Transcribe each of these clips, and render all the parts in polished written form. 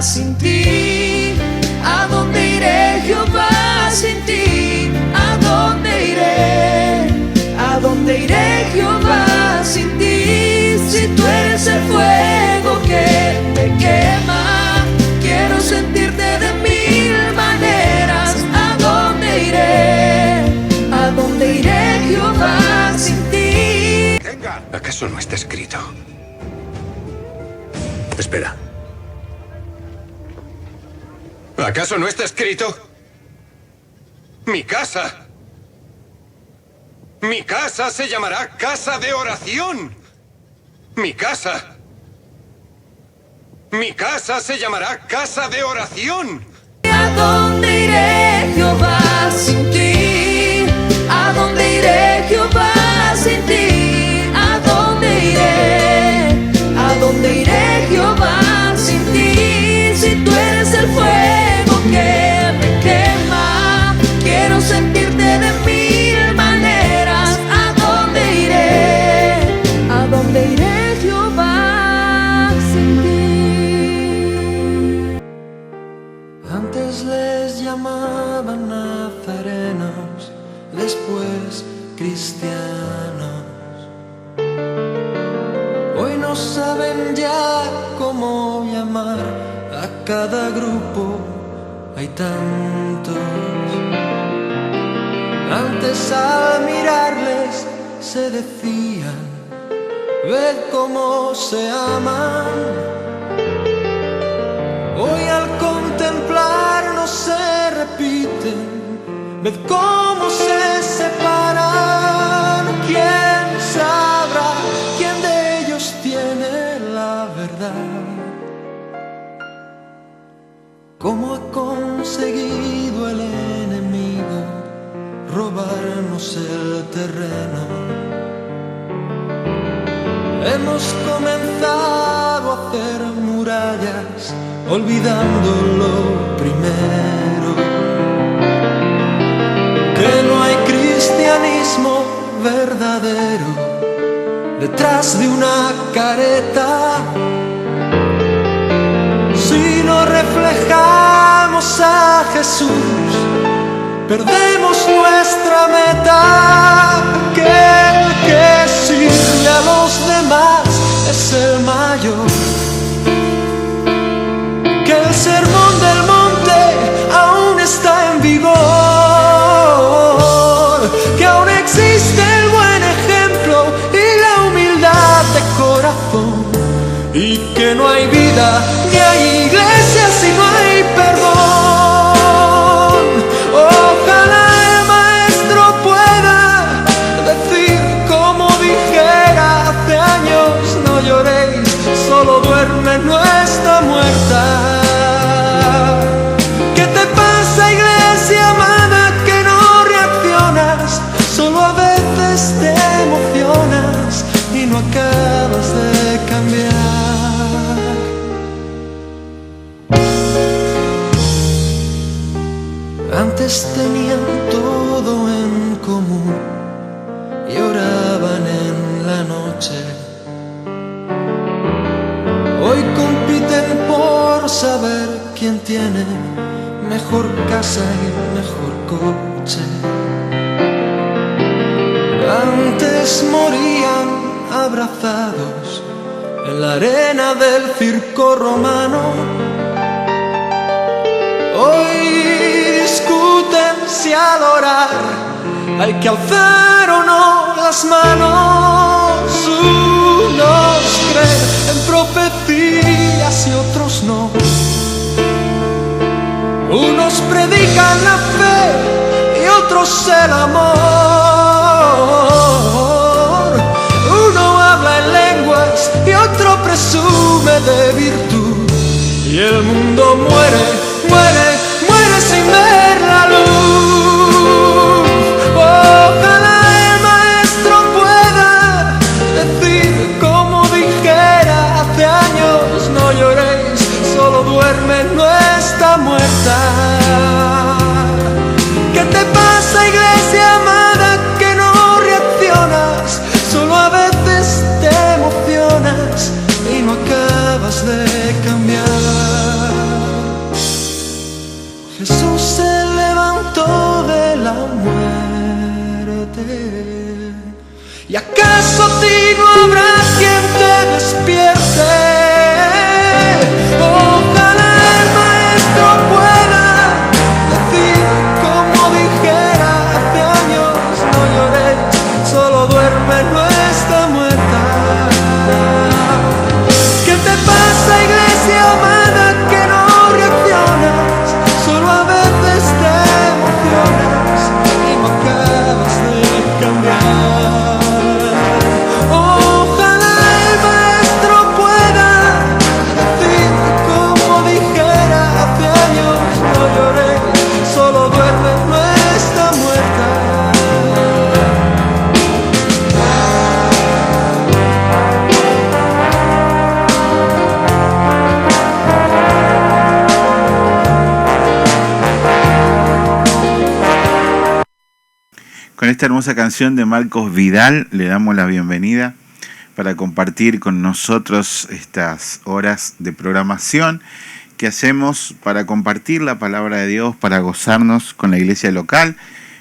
sin ti? ¿A dónde iré, Jehová, sin ti? ¿A dónde iré? ¿A dónde iré, Jehová, sin ti? Si tú eres el fuego que me quema, quiero sentirte de mil maneras. ¿A dónde iré? ¿A dónde iré, Jehová, sin ti? Venga, ¿acaso no está escrito? Espera. ¿Acaso no está escrito? Mi casa se llamará casa de oración. Mi casa se llamará casa de oración. ¿A dónde iré, Jehová, sin ti? ¿A dónde iré, Jehová, sin ti? ¿A dónde iré? ¿A dónde iré, Jehová, sin ti? Si tú eres el fuego que me quema, quiero sentirte de mil maneras. ¿A dónde iré? ¿A dónde iré, Jehová, sin ti? Antes les llamaban nazarenos, después cristianos. Hoy no saben ya cómo llamar a cada grupo, hay tantos. Antes al mirarles se decían, ved cómo se aman. Hoy al contemplarnos se repiten, ved cómo se separan. ¿Quién sabrá quién de ellos tiene la verdad? ¿Cómo ha conseguido el enemigo robarnos el terreno? Hemos comenzado a hacer murallas, olvidando lo primero, que no hay cristianismo verdadero detrás de una careta. Si no reflejamos a Jesús, perdemos nuestra meta. Que el que sirve a los demás es el mayor. Que el sermón del monte aún está en vigor, que aún existe el buen ejemplo y la humildad de corazón, y que no hay vida ni hay iglesia si no hay perdón. Ojalá el maestro pueda decir como dijera hace años, no lloréis, solo duerme, no está muerta. ¿Qué te pasa, iglesia amada, que no reaccionas? Solo a veces te emocionas y no acabas de cambiar. Antes tenían todo en común y oraban en la noche. Hoy compiten por saber quién tiene mejor casa y mejor coche. Antes morían abrazados en la arena del circo romano. Hoy discuten si al orar hay que alzar o no las manos. Unos creen en profecías y otros no. Unos predican la fe y otros el amor. Uno habla en lenguas y otro presume de virtud. Y el mundo muere, muere, muere sin ver la luz. Ojalá el maestro pueda decir como dijera hace años, no lloréis, solo duerme, no está muerta. ¿Qué te pasa, iglesia amada, que no reaccionas? Solo a veces te emocionas y no acabas de cambiar. Jesús se levantó de la muerte. ¿Y acaso a ti no habrá quien te despierte? Ojalá el maestro pueda decir como dijera hace años: no llores, solo duerme, no está muerta. ¿Qué te pasa, iglesia amada, que no reaccionas? Solo a veces te emocionas y no acabas de cambiar. Ojalá el maestro pueda decir como dijera hace años: no llores, solo duerme, no está muerta. Con esta hermosa canción de Marcos Vidal le damos la bienvenida para compartir con nosotros estas horas de programación que hacemos para compartir la palabra de Dios, para gozarnos con la iglesia local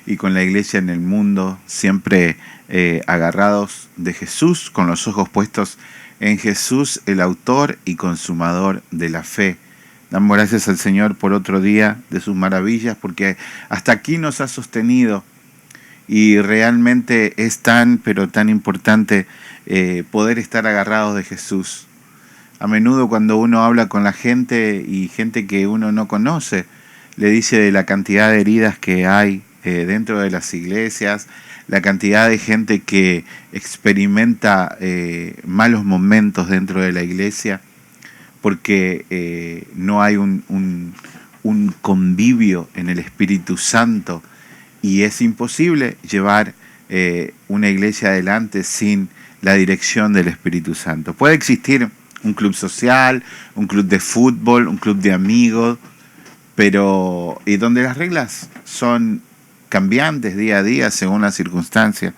y con la iglesia en el mundo, siempre agarrados de Jesús, con los ojos puestos en Jesús, el autor y consumador de la fe. Damos gracias al Señor por otro día de sus maravillas, porque hasta aquí nos ha sostenido. Y realmente es tan, pero tan importante poder estar agarrados de Jesús. A menudo cuando uno habla con la gente y gente que uno no conoce, le dice de la cantidad de heridas que hay dentro de las iglesias, la cantidad de gente que experimenta malos momentos dentro de la iglesia, porque no hay un convivio en el Espíritu Santo. Y es imposible llevar una iglesia adelante sin la dirección del Espíritu Santo. Puede existir un club social, un club de fútbol, un club de amigos, pero y donde las reglas son cambiantes día a día según las circunstancias.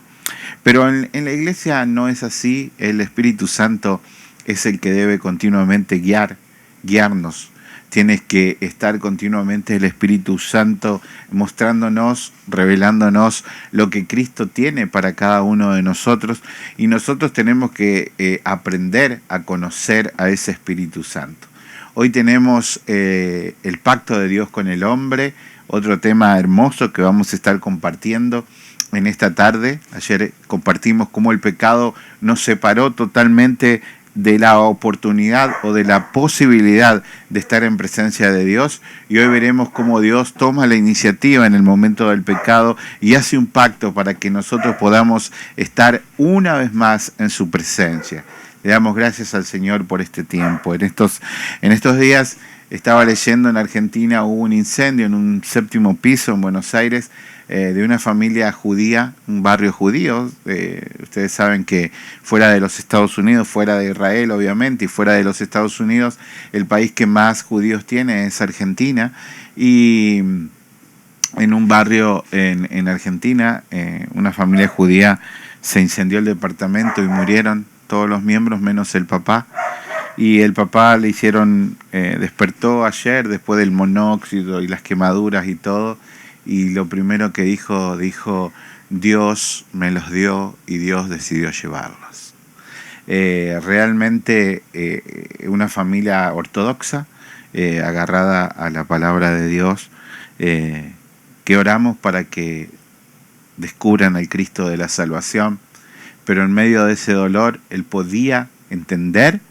Pero en la iglesia no es así. El Espíritu Santo es el que debe continuamente guiarnos. Tienes que estar continuamente el Espíritu Santo mostrándonos, revelándonos lo que Cristo tiene para cada uno de nosotros. Y nosotros tenemos que aprender a conocer a ese Espíritu Santo. Hoy tenemos el pacto de Dios con el hombre, otro tema hermoso que vamos a estar compartiendo en esta tarde. Ayer compartimos cómo el pecado nos separó totalmente de la oportunidad o de la posibilidad de estar en presencia de Dios, y hoy veremos cómo Dios toma la iniciativa en el momento del pecado y hace un pacto para que nosotros podamos estar una vez más en su presencia. Le damos gracias al Señor por este tiempo. En estos días estaba leyendo, en Argentina hubo un incendio en un 7º piso en Buenos Aires, de una familia judía, un barrio judío. Ustedes saben que fuera de los Estados Unidos, fuera de Israel obviamente, y fuera de los Estados Unidos, el país que más judíos tiene es Argentina. Y en un barrio en Argentina, una familia judía, se incendió el departamento y murieron todos los miembros menos el papá. Y el papá le hicieron, despertó ayer después del monóxido y las quemaduras y todo, y lo primero que dijo, Dios me los dio y Dios decidió llevarlos. Realmente una familia ortodoxa, agarrada a la palabra de Dios, que oramos para que descubran al Cristo de la salvación, pero en medio de ese dolor él podía entender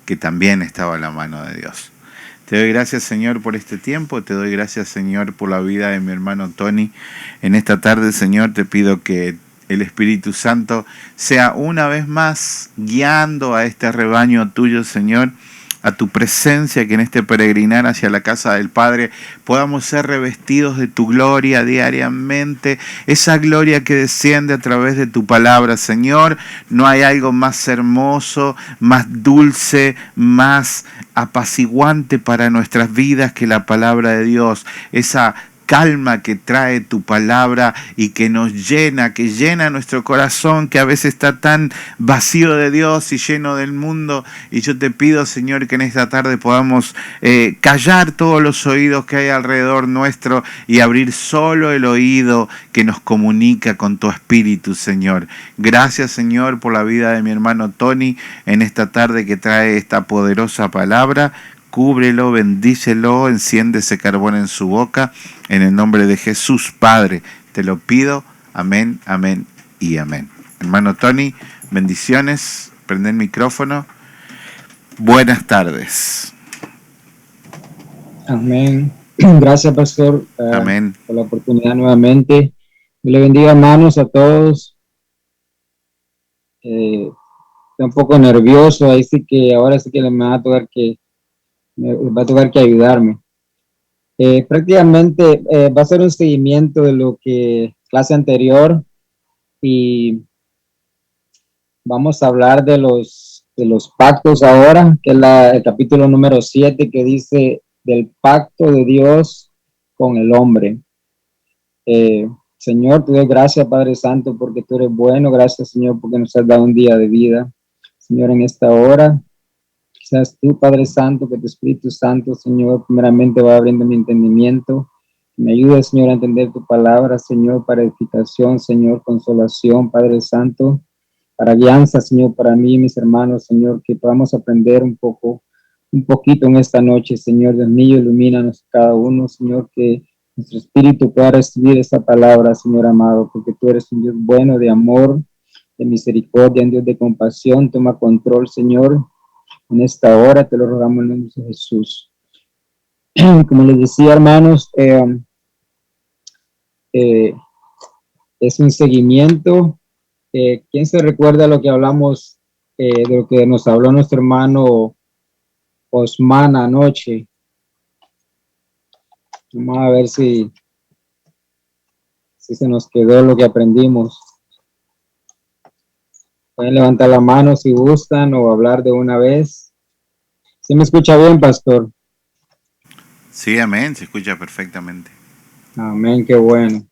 que también estaba en la mano de Dios. Te doy gracias, Señor, por este tiempo. Te doy gracias, Señor, por la vida de mi hermano Tony. En esta tarde, Señor, te pido que el Espíritu Santo sea una vez más guiando a este rebaño tuyo, Señor, a tu presencia, que en este peregrinar hacia la casa del Padre podamos ser revestidos de tu gloria diariamente, esa gloria que desciende a través de tu palabra, Señor. No hay algo más hermoso, más dulce, más apaciguante para nuestras vidas que la palabra de Dios, esa calma que trae tu palabra y que nos llena, que llena nuestro corazón, que a veces está tan vacío de Dios y lleno del mundo. Y yo te pido, Señor, que en esta tarde podamos callar todos los oídos que hay alrededor nuestro y abrir solo el oído que nos comunica con tu Espíritu, Señor. Gracias, Señor, por la vida de mi hermano Tony en esta tarde que trae esta poderosa palabra. Cúbrelo, bendícelo, enciende ese carbón en su boca. En el nombre de Jesús, Padre, te lo pido. Amén, amén y amén. Hermano Tony, bendiciones. Prende el micrófono. Buenas tardes. Amén. Gracias, pastor, Amén. por la oportunidad nuevamente. Le bendiga, hermanos, a todos. Estoy un poco nervioso, ahí sí que ahora sí que me va a tocar que ayudarme. Prácticamente va a ser un seguimiento de lo que clase anterior y vamos a hablar de los pactos ahora, que es el capítulo número 7 que dice del pacto de Dios con el hombre. Señor, te doy gracias, Padre Santo, porque tú eres bueno. Gracias, Señor, porque nos has dado un día de vida. Señor, en esta hora, seas tú, Padre Santo, que tu Espíritu Santo, Señor, primeramente va abriendo mi entendimiento. Me ayude, Señor, a entender tu palabra, Señor, para edificación, Señor, consolación, Padre Santo, para guianza, Señor, para mí y mis hermanos, Señor, que podamos aprender un poquito en esta noche, Señor. Dios mío, ilumínanos cada uno, Señor, que nuestro espíritu pueda recibir esta palabra, Señor amado, porque tú eres un Dios bueno, de amor, de misericordia, un Dios de compasión. Toma control, Señor, en esta hora, te lo rogamos en el nombre de Jesús. Como les decía, hermanos, es un seguimiento. ¿Quién se recuerda lo que hablamos, de lo que nos habló nuestro hermano Osman anoche? Vamos a ver si se nos quedó lo que aprendimos. Pueden levantar la mano si gustan o hablar de una vez. ¿Sí me escucha bien, pastor? Sí, amén, se escucha perfectamente. Amén, qué bueno.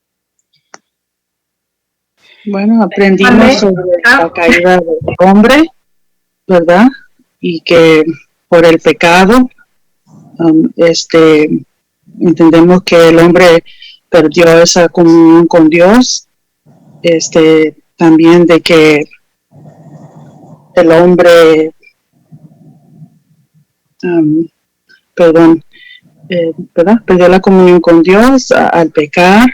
Bueno, aprendimos sobre la caída del hombre, ¿verdad? Y que por el pecado, entendemos que el hombre perdió esa comunión con Dios. También de que el hombre, ¿verdad? Perdió la comunión con Dios al pecar,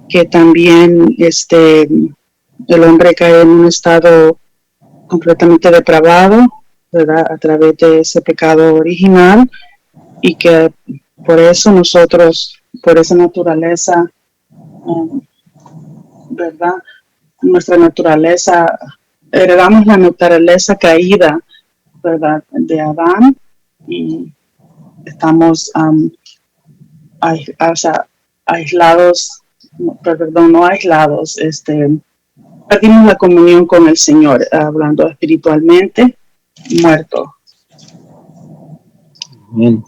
que también el hombre cae en un estado completamente depravado, ¿verdad? A través de ese pecado original, y que por eso nosotros, por esa naturaleza, ¿verdad? Nuestra naturaleza, heredamos la naturaleza caída, ¿verdad? De Adán, y estamos aislados, no aislados, perdimos la comunión con el Señor, hablando espiritualmente, muerto. Bien,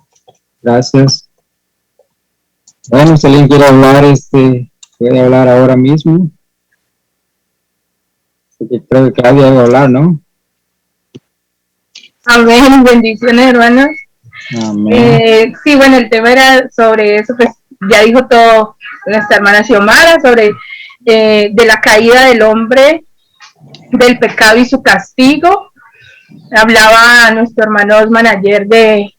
gracias. Bueno, si alguien quiere hablar, puede hablar ahora mismo. Así que creo que Claudia debe hablar, ¿no? Amén, bendiciones, hermanos. Amén. Sí, bueno, el tema era sobre eso, pues ya dijo todo nuestra hermana Xiomara, sobre de la caída del hombre, del pecado y su castigo. Hablaba nuestro hermano Osman ayer de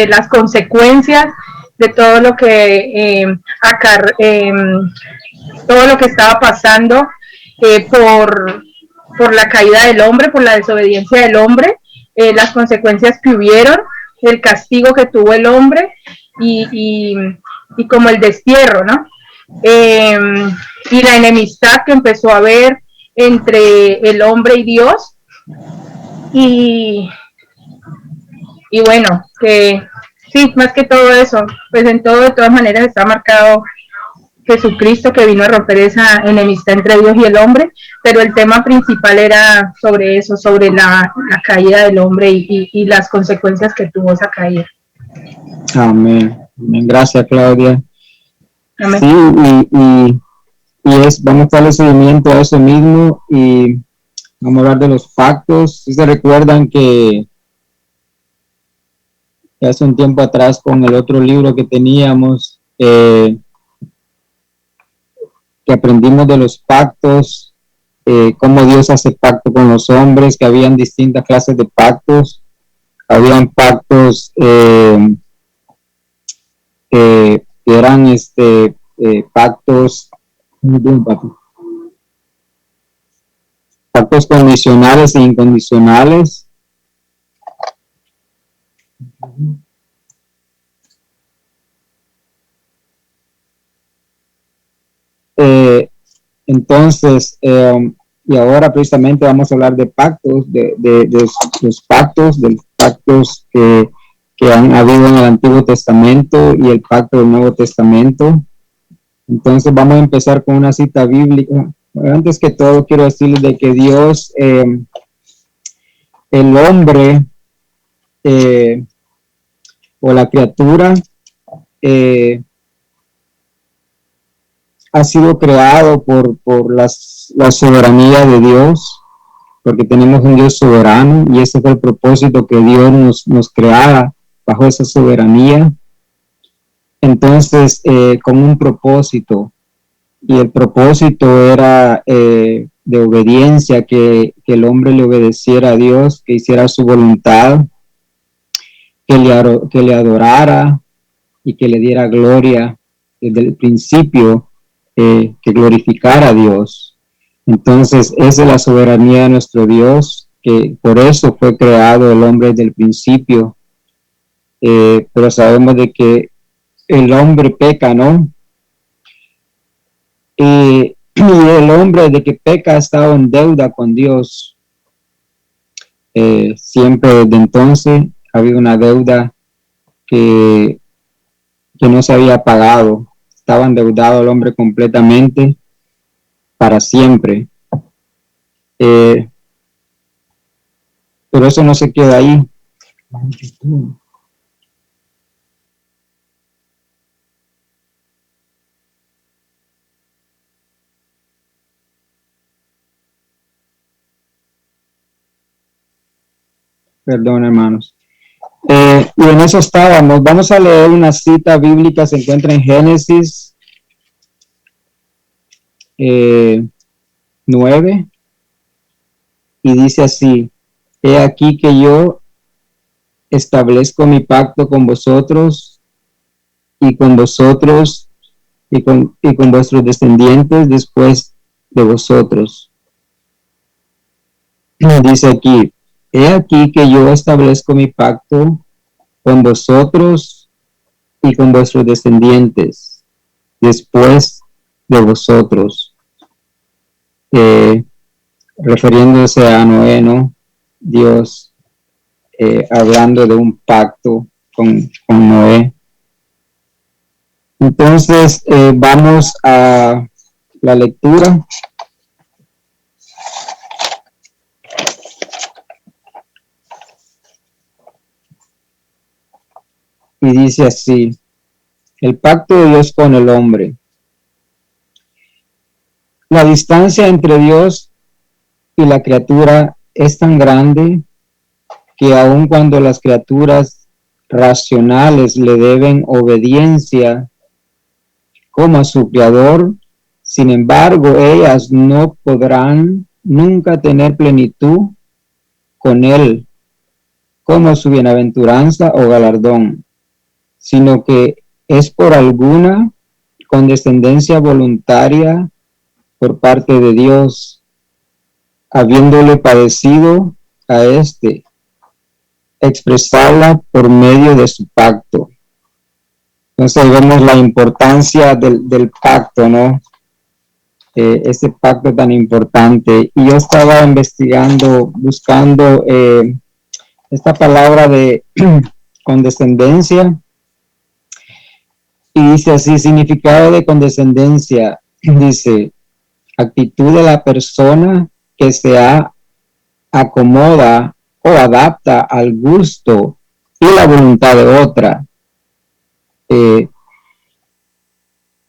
las consecuencias de todo lo que todo lo que estaba pasando por la caída del hombre, por la desobediencia del hombre, las consecuencias que hubieron, el castigo que tuvo el hombre y como el destierro, ¿no? Y la enemistad que empezó a haber entre el hombre y Dios. Y bueno, que sí, más que todo eso, pues en todo, de todas maneras, está marcado Jesucristo, que vino a romper esa enemistad entre Dios y el hombre, pero el tema principal era sobre eso, sobre la caída del hombre y las consecuencias que tuvo esa caída. Amén. Amén. Gracias, Claudia. Amén. Sí, vamos a darle seguimiento a eso mismo y vamos a hablar de los pactos. Si se recuerdan que hace un tiempo atrás con el otro libro que teníamos, que aprendimos de los pactos, cómo Dios hace pacto con los hombres, que habían distintas clases de pactos. Habían pactos que eran pactos, pactos condicionales e incondicionales. Entonces, y ahora precisamente vamos a hablar de pactos, de los pactos que han habido en el Antiguo Testamento y el pacto del Nuevo Testamento. Entonces vamos a empezar con una cita bíblica. Antes que todo quiero decirles de que Dios, el hombre o la criatura, ha sido creado por la soberanía de Dios, porque tenemos un Dios soberano y ese fue el propósito, que Dios nos creara bajo esa soberanía. Entonces, con un propósito, y el propósito era de obediencia, que el hombre le obedeciera a Dios, que hiciera su voluntad, que le adorara y que le diera gloria desde el principio, que glorificara a Dios. Entonces, esa es la soberanía de nuestro Dios, que por eso fue creado el hombre desde el principio. Pero sabemos de que el hombre peca, ¿no? Y el hombre de que peca ha estado en deuda con Dios. Siempre desde entonces ha habido una deuda que no se había pagado. Estaba endeudado el hombre completamente para siempre. Pero eso no se queda ahí. Perdón, hermanos. Y en eso estábamos. Vamos a leer una cita bíblica, se encuentra en Génesis 9, y dice así: he aquí que yo establezco mi pacto con vosotros y con vosotros y con vuestros descendientes después de vosotros. Dice aquí: he aquí que yo establezco mi pacto con vosotros y con vuestros descendientes después de vosotros. Refiriéndose a Noé, ¿no? Dios hablando de un pacto con Noé. Entonces, vamos a la lectura. Y dice así: el pacto de Dios con el hombre. La distancia entre Dios y la criatura es tan grande que aun cuando las criaturas racionales le deben obediencia como a su creador, sin embargo, ellas no podrán nunca tener plenitud con él como su bienaventuranza o galardón, sino que es por alguna condescendencia voluntaria por parte de Dios, habiéndole padecido a expresarla por medio de su pacto. Entonces vemos la importancia del pacto, ¿no? Ese pacto tan importante. Y yo estaba investigando, buscando esta palabra de condescendencia, y dice así: significado de condescendencia, dice: actitud de la persona que se acomoda o adapta al gusto y la voluntad de otra.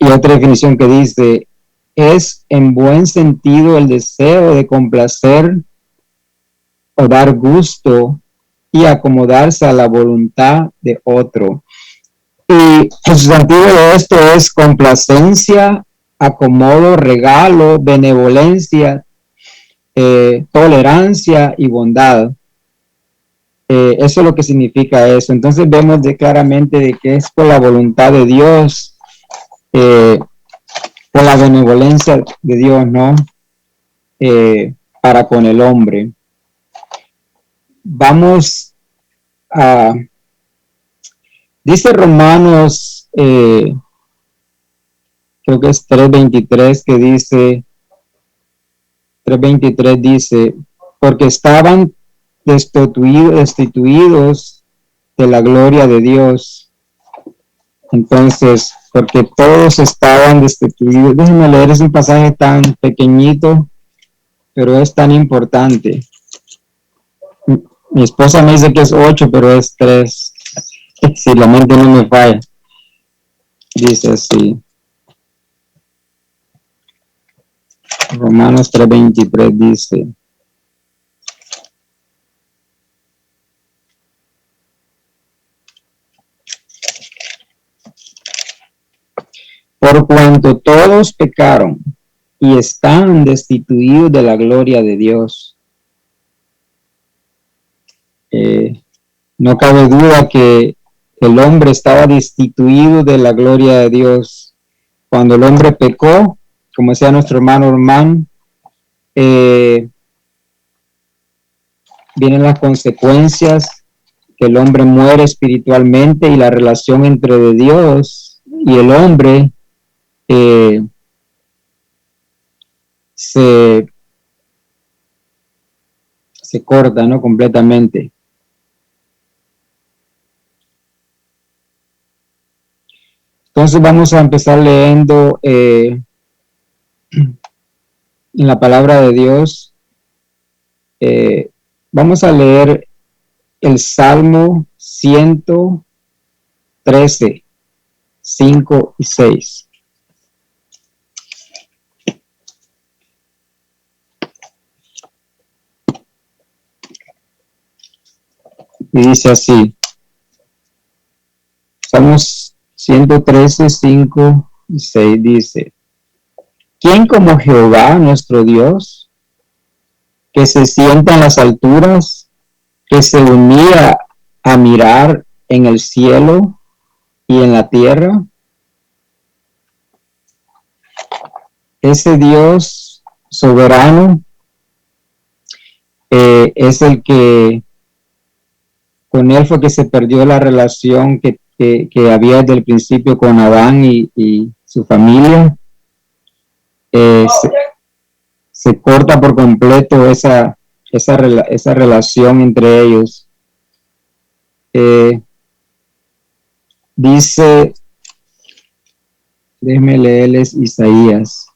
Y otra definición que dice, es en buen sentido el deseo de complacer o dar gusto y acomodarse a la voluntad de otro. Y el sustantivo de esto es complacencia, acomodo, regalo, benevolencia, tolerancia y bondad. Eso es lo que significa eso. Entonces vemos claramente de que es por la voluntad de Dios, por la benevolencia de Dios, ¿no? Para con el hombre. Vamos a... Dice Romanos, creo que es 3:23, que dice, 3:23 dice, porque estaban destituidos de la gloria de Dios. Entonces, porque todos estaban destituidos. Déjenme leer, es un pasaje tan pequeñito, pero es tan importante. Mi esposa me dice que es 8, pero es 3. Si la mente no me falla. Dice así. Romanos 3:23 dice. Por cuanto todos pecaron y están destituidos de la gloria de Dios. No cabe duda que el hombre estaba destituido de la gloria de Dios. Cuando el hombre pecó, como decía nuestro hermano Herman, vienen las consecuencias, que el hombre muere espiritualmente y la relación entre Dios y el hombre se corta, ¿no? Completamente. Entonces vamos a empezar leyendo en la palabra de Dios. Vamos a leer el Salmo 113, 5 y 6. Y dice así, Salmos 113, 5 y 6 dice, ¿quién como Jehová nuestro Dios, que se sienta en las alturas, que se unía a mirar en el cielo y en la tierra? Ese Dios soberano es el que con él fue que se perdió la relación que había desde el principio con Adán y su familia. Se corta por completo esa relación entre ellos. Dice, déjenme leerles Isaías.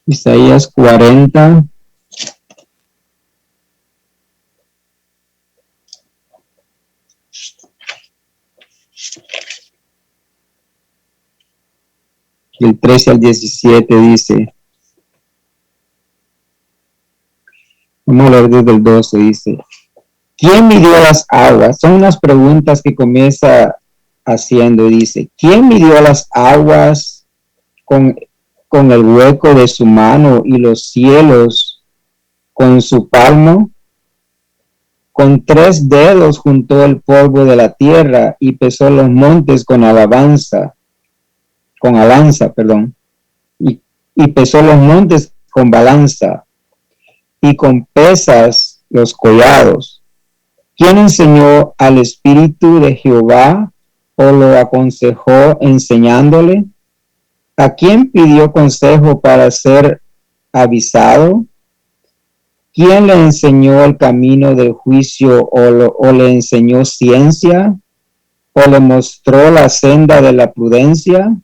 Isaías 40. El 13 al 17 dice. Vamos a leer desde el 12, dice. ¿Quién midió las aguas? Son unas preguntas que comienza haciendo. Dice, ¿quién midió las aguas con el hueco de su mano y los cielos con su palmo? Con 3 dedos juntó el polvo de la tierra y pesó los montes con alanza, y pesó los montes con balanza y con pesas los collados. ¿Quién enseñó al Espíritu de Jehová o lo aconsejó enseñándole? ¿A quién pidió consejo para ser avisado? ¿Quién le enseñó el camino del juicio o le enseñó ciencia? ¿O le mostró la senda de la prudencia?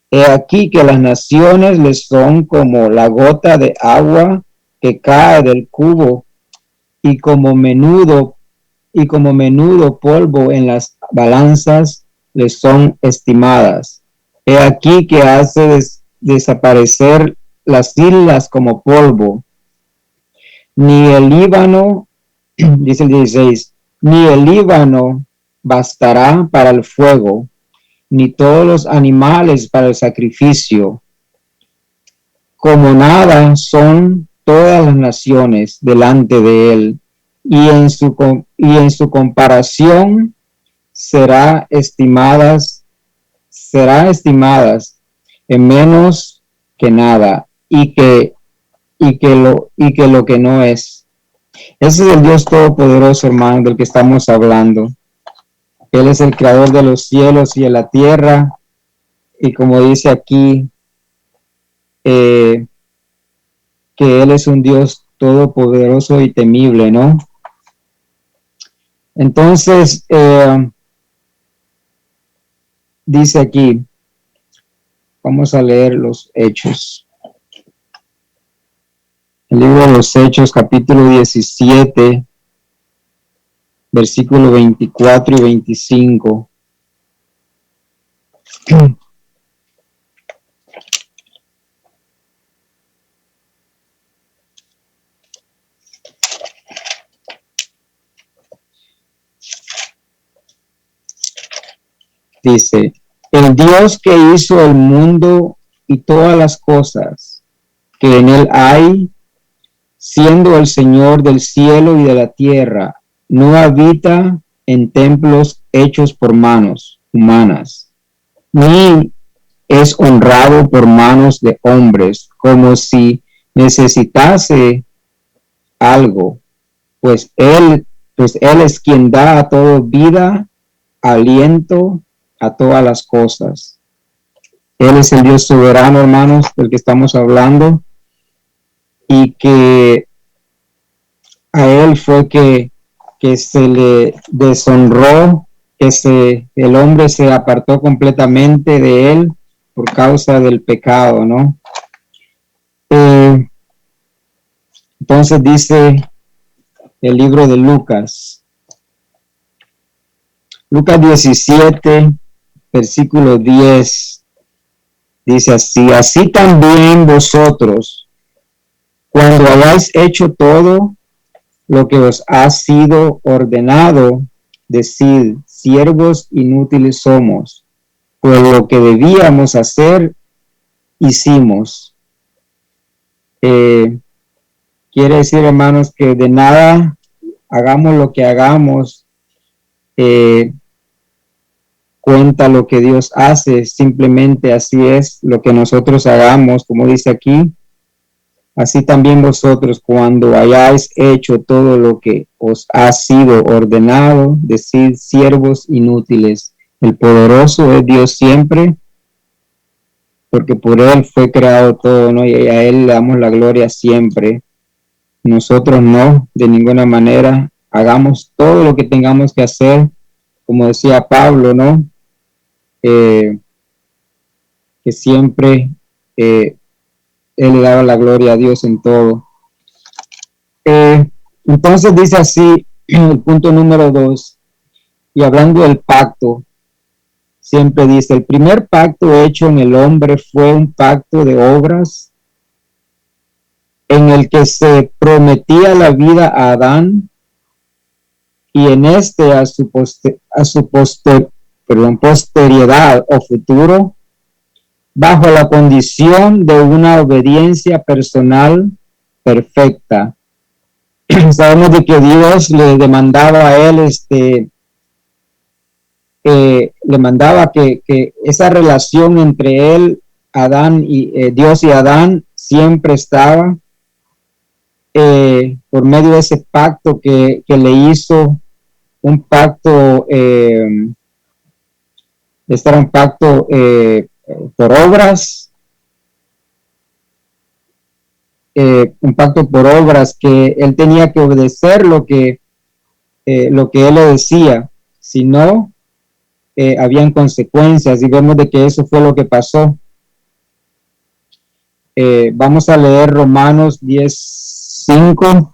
He aquí que las naciones les son como la gota de agua que cae del cubo y como menudo polvo en las balanzas les son estimadas. He aquí que hace desaparecer las islas como polvo. Ni el Líbano, dice el 16, ni el Líbano bastará para el fuego, ni todos los animales para el sacrificio. Como nada son todas las naciones delante de él, y en su comparación será estimadas en menos que nada, y que lo que no es. Ese es el Dios Todopoderoso, hermano, del que estamos hablando. Él es el creador de los cielos y de la tierra, y como dice aquí, que Él es un Dios todopoderoso y temible, ¿no? Entonces, dice aquí, vamos a leer los Hechos. El libro de los Hechos, capítulo 17, versículo 24 y 25. Dice, el Dios que hizo el mundo y todas las cosas que en él hay, siendo el Señor del cielo y de la tierra, no habita en templos hechos por manos humanas, ni es honrado por manos de hombres, como si necesitase algo, pues él es quien da a todo vida, aliento, a todas las cosas. Él es el Dios soberano, hermanos, del que estamos hablando, y que a él fue que se le deshonró, el hombre se apartó completamente de él por causa del pecado, ¿no? Entonces dice el libro de Lucas 17, versículo 10, dice así: así también vosotros, cuando hayáis hecho todo lo que os ha sido ordenado, decid, siervos inútiles somos, pues lo que debíamos hacer, hicimos. Quiere decir, hermanos, que de nada, hagamos lo que hagamos, cuenta lo que Dios hace, simplemente así es lo que nosotros hagamos, como dice aquí. Así también vosotros, cuando hayáis hecho todo lo que os ha sido ordenado, decid, siervos inútiles. El poderoso es Dios siempre, porque por Él fue creado todo, ¿no? Y a Él le damos la gloria siempre. Nosotros no, de ninguna manera. Hagamos todo lo que tengamos que hacer, como decía Pablo, ¿no? Que siempre Él le daba la gloria a Dios en todo. Entonces dice así, el punto número 2, y hablando del pacto, siempre dice, el primer pacto hecho en el hombre fue un pacto de obras, en el que se prometía la vida a Adán, y en este a su posteridad o futuro, bajo la condición de una obediencia personal perfecta. Sabemos de que Dios le demandaba a él, le mandaba que esa relación entre él, Adán y Dios y Adán siempre estaba por medio de ese pacto que le hizo, un pacto, este era un pacto por obras, un pacto por obras, que él tenía que obedecer lo que él le decía, si no, habían consecuencias, y vemos de que eso fue lo que pasó. Vamos a leer Romanos 10:5.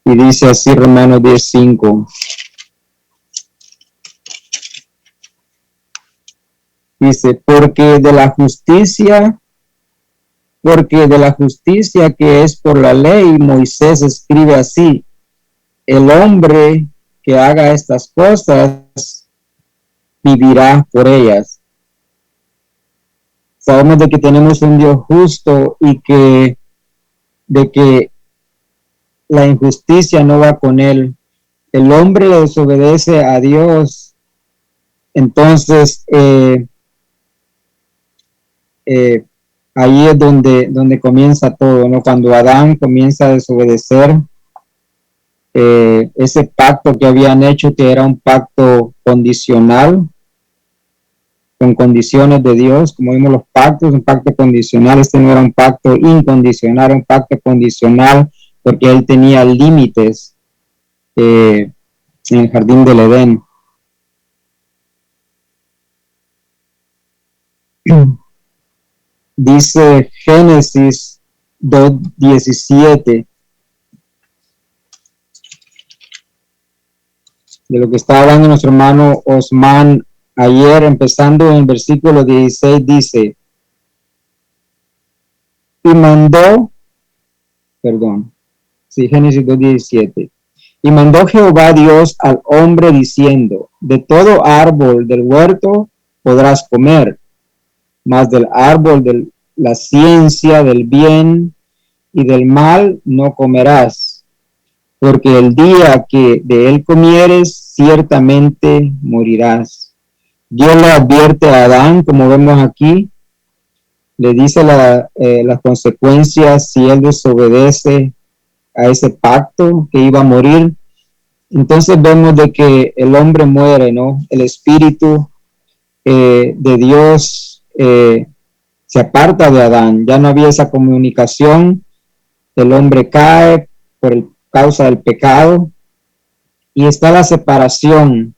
Y dice así Romanos 10:5. Dice, porque de la justicia que es por la ley, Moisés escribe así: el hombre que haga estas cosas vivirá por ellas. Sabemos de que tenemos un Dios justo y de que la injusticia no va con él. El hombre desobedece a Dios, entonces ahí es donde comienza todo, ¿no? Cuando Adán comienza a desobedecer ese pacto que habían hecho, que era un pacto condicional, con condiciones de Dios, como vimos los pactos, un pacto condicional. Este no era un pacto incondicional, era un pacto condicional, porque él tenía límites en el jardín del Edén. Dice Génesis 2:17, de lo que estaba hablando nuestro hermano Osman ayer, empezando en el versículo 16, dice, Génesis 2:17, y mandó Jehová Dios al hombre diciendo, de todo árbol del huerto podrás comer, mas del árbol de la ciencia del bien y del mal no comerás, porque el día que de él comieres, ciertamente morirás. Dios le advierte a Adán, como vemos aquí, le dice las consecuencias si él desobedece a ese pacto, que iba a morir. Entonces vemos de que el hombre muere, ¿no? El espíritu de Dios se aparta de Adán, ya no había esa comunicación, el hombre cae por causa del pecado y está la separación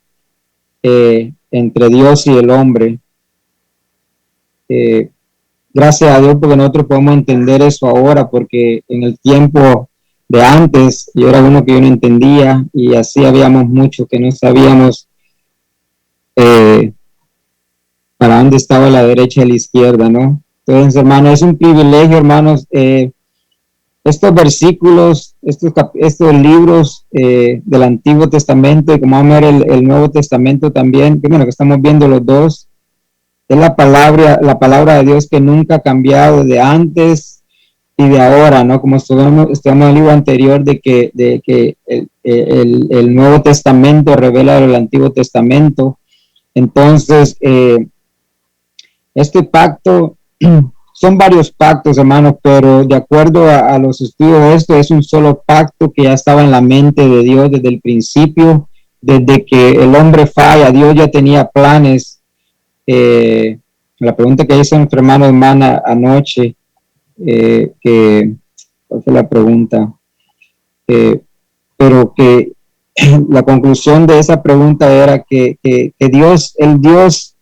entre Dios y el hombre. Gracias a Dios porque nosotros podemos entender eso ahora, porque en el tiempo de antes yo era uno que yo no entendía y así habíamos muchos que no sabíamos para dónde estaba la derecha y la izquierda, ¿no? Entonces, hermanos, es un privilegio, hermanos, estos versículos, estos libros del Antiguo Testamento, y como vamos a ver el Nuevo Testamento también, que bueno, que estamos viendo los dos, es la palabra de Dios que nunca ha cambiado de antes y de ahora, ¿no? Como estuvimos en el libro anterior de que el Nuevo Testamento revela el Antiguo Testamento. Entonces, este pacto, son varios pactos, hermanos, pero de acuerdo a los estudios de esto, es un solo pacto que ya estaba en la mente de Dios desde el principio, desde que el hombre falla. Dios ya tenía planes. La pregunta que hizo nuestro hermano hermana anoche, ¿cuál fue la pregunta? Pero que la conclusión de esa pregunta era que Dios,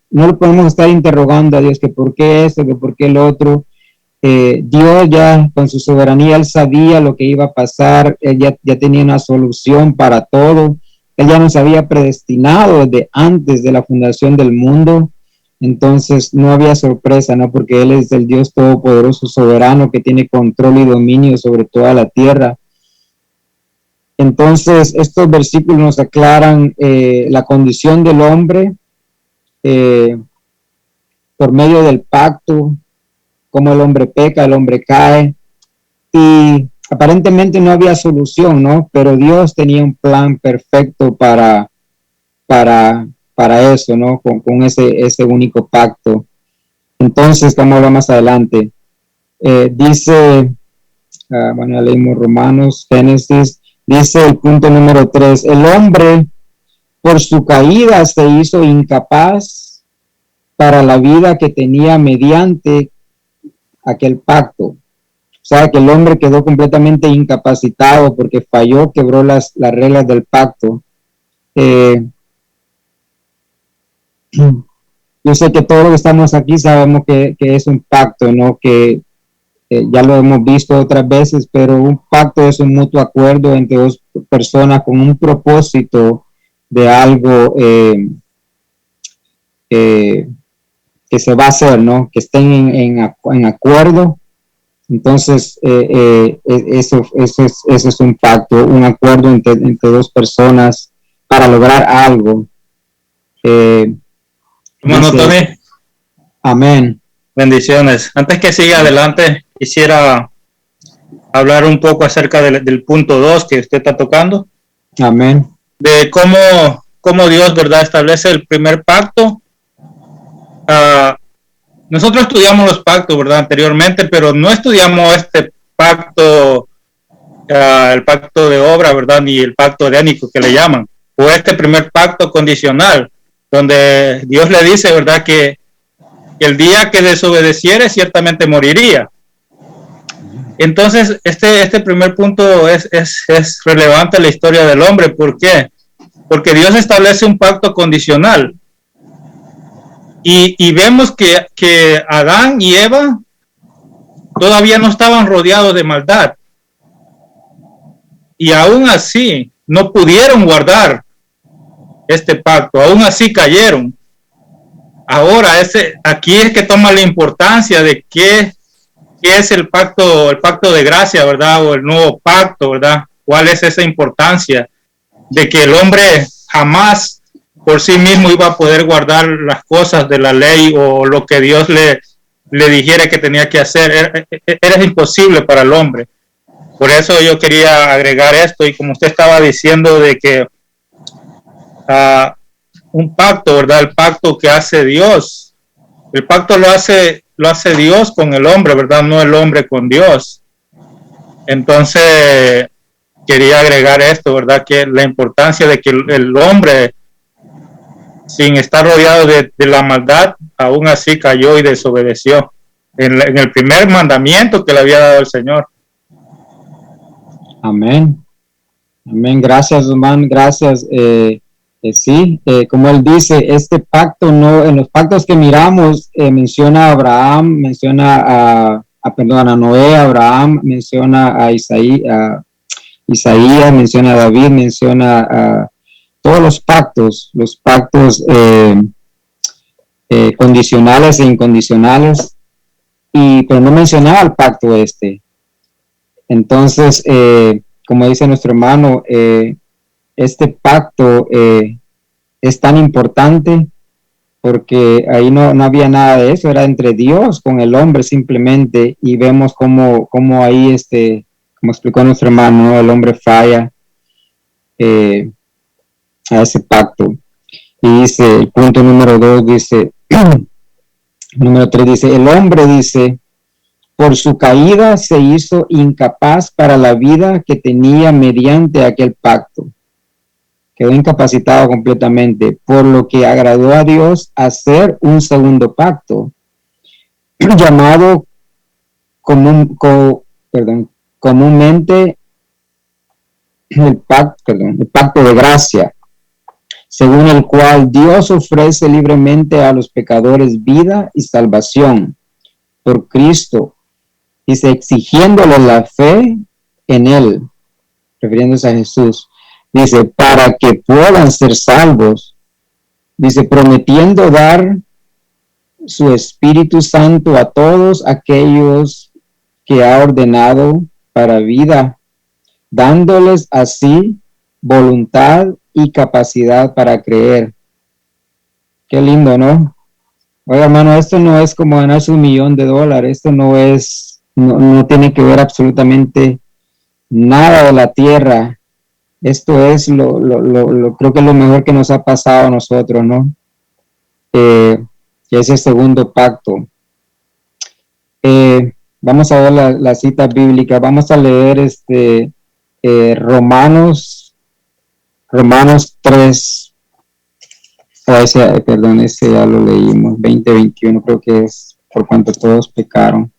no le podemos estar interrogando a Dios que por qué esto, que por qué el otro. Dios ya con su soberanía, él sabía lo que iba a pasar, él ya tenía una solución para todo, él ya nos había predestinado desde antes de la fundación del mundo. Entonces no había sorpresa, ¿no? Porque él es el Dios todopoderoso, soberano, que tiene control y dominio sobre toda la tierra. Entonces estos versículos nos aclaran la condición del hombre por medio del pacto, cómo el hombre peca, el hombre cae, y aparentemente no había solución, ¿no? Pero Dios tenía un plan perfecto para eso, ¿no? Con ese único pacto. Entonces, vamos a hablar más adelante. Dice, bueno, leímos Romanos, Génesis, dice el punto número 3, el hombre por su caída se hizo incapaz para la vida que tenía mediante aquel pacto. O sea, que el hombre quedó completamente incapacitado porque falló, quebró las reglas del pacto. Yo sé que todos los que estamos aquí sabemos que es un pacto, ¿no? Que ya lo hemos visto otras veces, pero un pacto es un mutuo acuerdo entre personas con un propósito de algo que se va a hacer, ¿no? Que estén en acuerdo. Entonces, eso es un pacto, un acuerdo entre dos personas para lograr algo. Hermano Dice, Tony, amén, bendiciones. Antes que siga adelante, quisiera hablar un poco acerca del punto 2 que usted está tocando, amén, de cómo Dios, ¿verdad?, establece el primer pacto. Nosotros estudiamos los pactos, ¿verdad?, anteriormente, pero no estudiamos este pacto, el pacto de obra, ¿verdad?, ni el pacto énico que le llaman, o este primer pacto condicional, donde Dios le dice, ¿verdad?, que el día que desobedeciere ciertamente moriría. Entonces, este primer punto es relevante en la historia del hombre. ¿Por qué? Porque Dios establece un pacto condicional. Y vemos que Adán y Eva todavía no estaban rodeados de maldad. Y aún así no pudieron guardar este pacto, aún así cayeron. Ahora, aquí es que toma la importancia de qué es el pacto de gracia, ¿verdad? O el nuevo pacto, ¿verdad? ¿Cuál es esa importancia de que el hombre jamás por sí mismo iba a poder guardar las cosas de la ley o lo que Dios le dijera que tenía que hacer? Era imposible para el hombre. Por eso yo quería agregar esto, y como usted estaba diciendo de que un pacto, ¿verdad? El pacto que hace Dios. El pacto lo hace Dios con el hombre, ¿verdad? No el hombre con Dios. Entonces, quería agregar esto, ¿verdad? Que la importancia de que el hombre, sin estar rodeado de la maldad, aún así cayó y desobedeció en el primer mandamiento que le había dado el Señor. amén, amén. Gracias, hermano, gracias. Sí, como él dice, este pacto no, en los pactos que miramos, menciona a Abraham, menciona a Noé, a Abraham, menciona a Isaías, menciona a David, menciona a todos los pactos condicionales e incondicionales, pero no mencionaba el pacto este. Entonces, como dice nuestro hermano, este pacto es tan importante porque ahí no había nada de eso, era entre Dios con el hombre simplemente, y vemos cómo ahí, como explicó nuestro hermano, ¿no? El hombre falla a ese pacto. Y dice, el punto número 2 dice, número 3 dice, el hombre dice, por su caída se hizo incapaz para la vida que tenía mediante aquel pacto. Quedó incapacitado completamente, por lo que agradó a Dios hacer un segundo pacto, llamado comúnmente el pacto de gracia, según el cual Dios ofrece libremente a los pecadores vida y salvación por Cristo, dice, exigiéndole la fe en Él, refiriéndose a Jesús. Dice, para que puedan ser salvos. Dice, prometiendo dar su Espíritu Santo a todos aquellos que ha ordenado para vida, dándoles así voluntad y capacidad para creer. Qué lindo, ¿no? Oiga, hermano, esto no es como ganarse $1,000,000. Esto no tiene que ver absolutamente nada de la tierra. Esto es creo que es lo mejor que nos ha pasado a nosotros, ¿no? Que es el segundo pacto. Vamos a ver la cita bíblica. Vamos a leer Romanos 3. Ese ya lo leímos. 20:21 creo que es, por cuanto todos pecaron.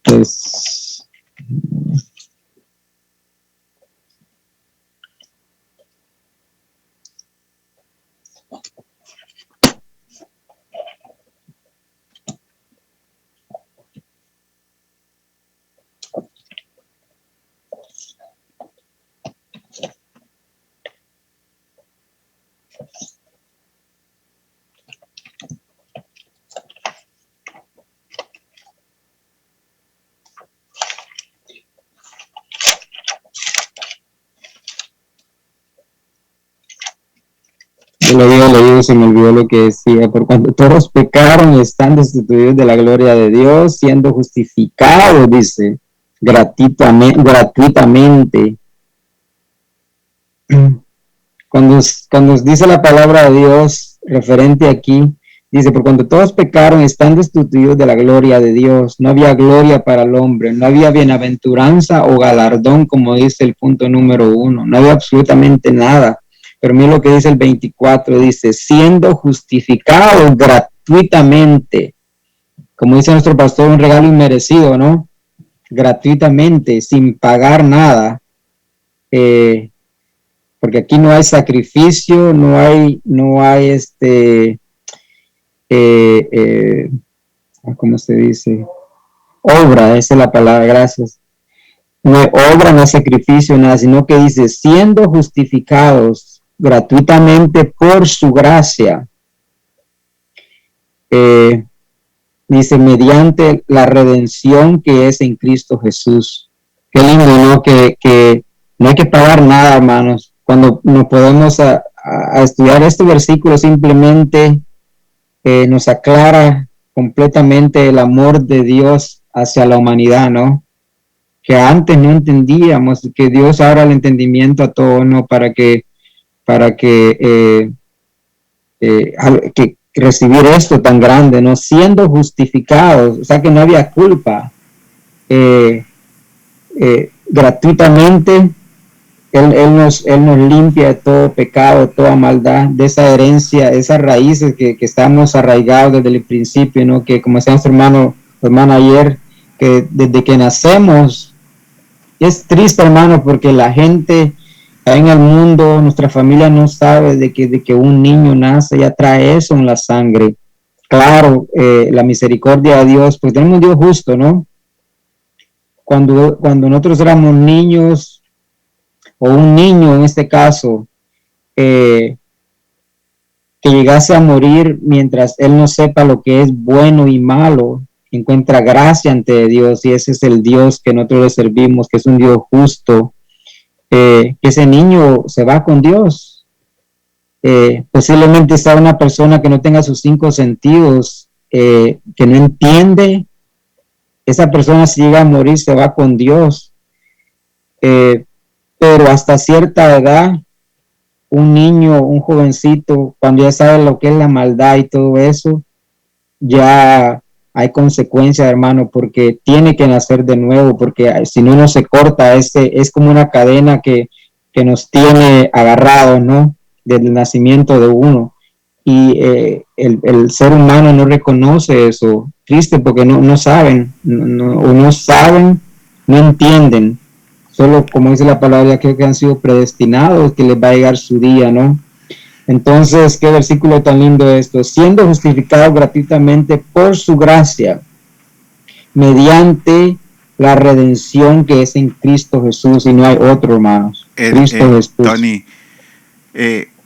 Pues, Yo lo había leído, se me olvidó lo que decía. Por cuanto todos pecaron y están destituidos de la gloria de Dios, siendo justificados, dice, gratuitamente. Cuando dice la palabra de Dios referente aquí, dice, por cuanto todos pecaron, están destituidos de la gloria de Dios. No había gloria para el hombre, no había bienaventuranza o galardón, como dice el punto número 1. No había absolutamente nada. Pero mira lo que dice el 24, dice, siendo justificados gratuitamente. Como dice nuestro pastor, un regalo inmerecido, ¿no? Gratuitamente, sin pagar nada. Porque aquí no hay sacrificio, no hay ¿cómo se dice? Obra, esa es la palabra, gracias. No hay obra, no hay sacrificio, nada, sino que dice, siendo justificados gratuitamente por su gracia, dice, mediante la redención que es en Cristo Jesús. Qué lindo, ¿no? Que no hay que pagar nada, hermanos. Cuando nos podemos a estudiar este versículo, simplemente nos aclara completamente el amor de Dios hacia la humanidad, ¿no? Que antes no entendíamos, que Dios abra el entendimiento a todo, ¿no? Para que recibir esto tan grande, ¿no? Siendo justificados, o sea que no había culpa, gratuitamente, Él nos limpia de todo pecado, de toda maldad, de esa herencia, esas raíces que estamos arraigados desde el principio, ¿no? Que como decía nuestro hermano ayer, que desde que nacemos, es triste, hermano, porque la gente en el mundo, nuestra familia no sabe de que un niño nace, ya trae eso en la sangre. Claro, la misericordia de Dios, pues tenemos un Dios justo, ¿no? Cuando nosotros éramos niños, o un niño en este caso, que llegase a morir mientras él no sepa lo que es bueno y malo, encuentra gracia ante Dios, y ese es el Dios que nosotros le servimos, que es un Dios justo. Que ese niño se va con Dios. Posiblemente sea una persona que no tenga sus 5 sentidos, que no entiende. Esa persona, si llega a morir, se va con Dios. Pero hasta cierta edad, un niño, un jovencito, cuando ya sabe lo que es la maldad y todo eso, ya hay consecuencias, hermano, porque tiene que nacer de nuevo, porque si no se corta, es como una cadena que nos tiene agarrados, ¿no? Desde el nacimiento de uno. Y el ser humano no reconoce eso. Triste, porque no saben, no saben, no entienden. Solo, como dice la palabra, que han sido predestinados, que les va a llegar su día, ¿no? Entonces, qué versículo tan lindo esto. Siendo justificados gratuitamente por su gracia, mediante la redención que es en Cristo Jesús, y no hay otro, hermanos. Cristo Jesús. Tony,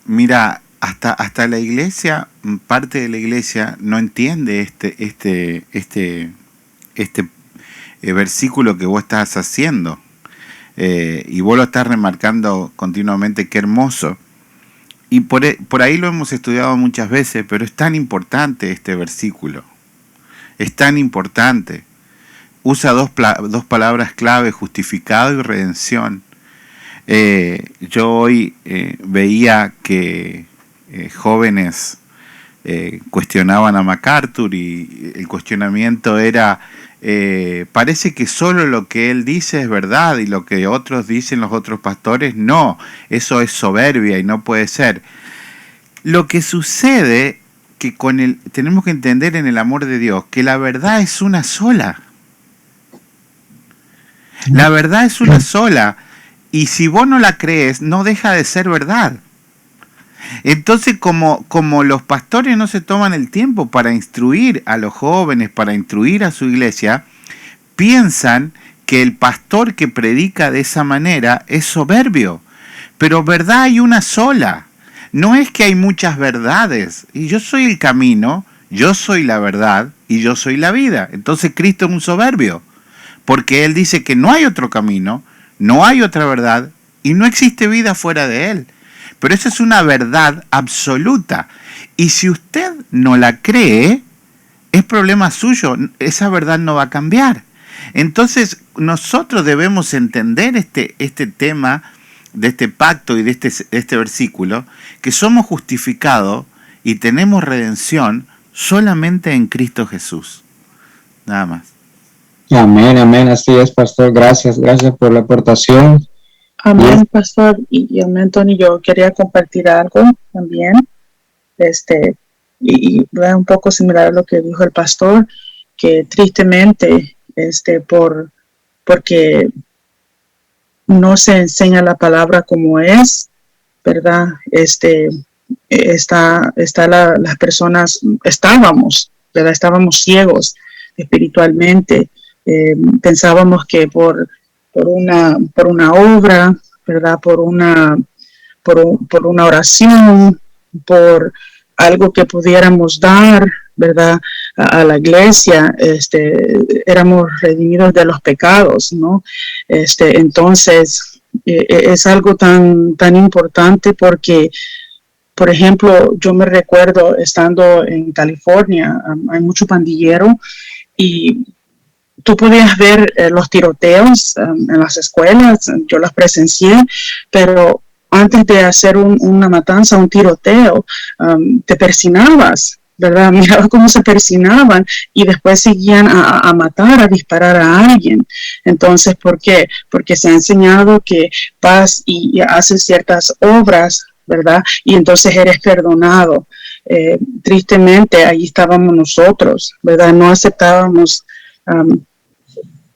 mira, hasta la iglesia, parte de la iglesia no entiende este versículo que vos estás haciendo. Y vos lo estás remarcando continuamente, qué hermoso. Y por ahí lo hemos estudiado muchas veces, pero es tan importante este versículo. Es tan importante. Usa dos palabras clave, justificado y redención. Yo hoy veía que jóvenes cuestionaban a MacArthur, y el cuestionamiento era, parece que solo lo que él dice es verdad y lo que otros dicen, los otros pastores, no, eso es soberbia y no puede ser. Lo que sucede que tenemos que entender en el amor de Dios que la verdad es una sola. La verdad es una sola, y si vos no la crees, no deja de ser verdad. Entonces, como los pastores no se toman el tiempo para instruir a los jóvenes, para instruir a su iglesia, piensan que el pastor que predica de esa manera es soberbio. Pero verdad hay una sola. No es que hay muchas verdades. Y yo soy el camino, yo soy la verdad y yo soy la vida. Entonces Cristo es un soberbio, porque Él dice que no hay otro camino, no hay otra verdad y no existe vida fuera de Él. pero esa es una verdad absoluta. Y si usted no la cree, es problema suyo, esa verdad no va a cambiar. Entonces, nosotros debemos entender este tema de este pacto y de este versículo, que somos justificados y tenemos redención solamente en Cristo Jesús. Nada más. Amén, amén, así es, pastor. Gracias por la aportación. Amén, pastor. Y amén, Tony. Yo quería compartir algo también. Y un poco similar a lo que dijo el pastor, que tristemente, porque no se enseña la palabra como es, ¿verdad? Las personas, estábamos ciegos espiritualmente. Pensábamos que por una obra, ¿verdad? Por una oración, por algo que pudiéramos dar, ¿verdad? A la iglesia, éramos redimidos de los pecados, ¿no? Entonces, es algo tan importante porque, por ejemplo, yo me recuerdo estando en California, hay mucho pandillero y tú podías ver los tiroteos en las escuelas, yo los presencié, pero antes de hacer una matanza, un tiroteo, te persinabas, ¿verdad? Miraba cómo se persinaban y después seguían a matar, a disparar a alguien. Entonces, ¿por qué? Porque se ha enseñado que vas y haces ciertas obras, ¿verdad? Y entonces eres perdonado. Tristemente, allí estábamos nosotros, ¿verdad? No aceptábamos,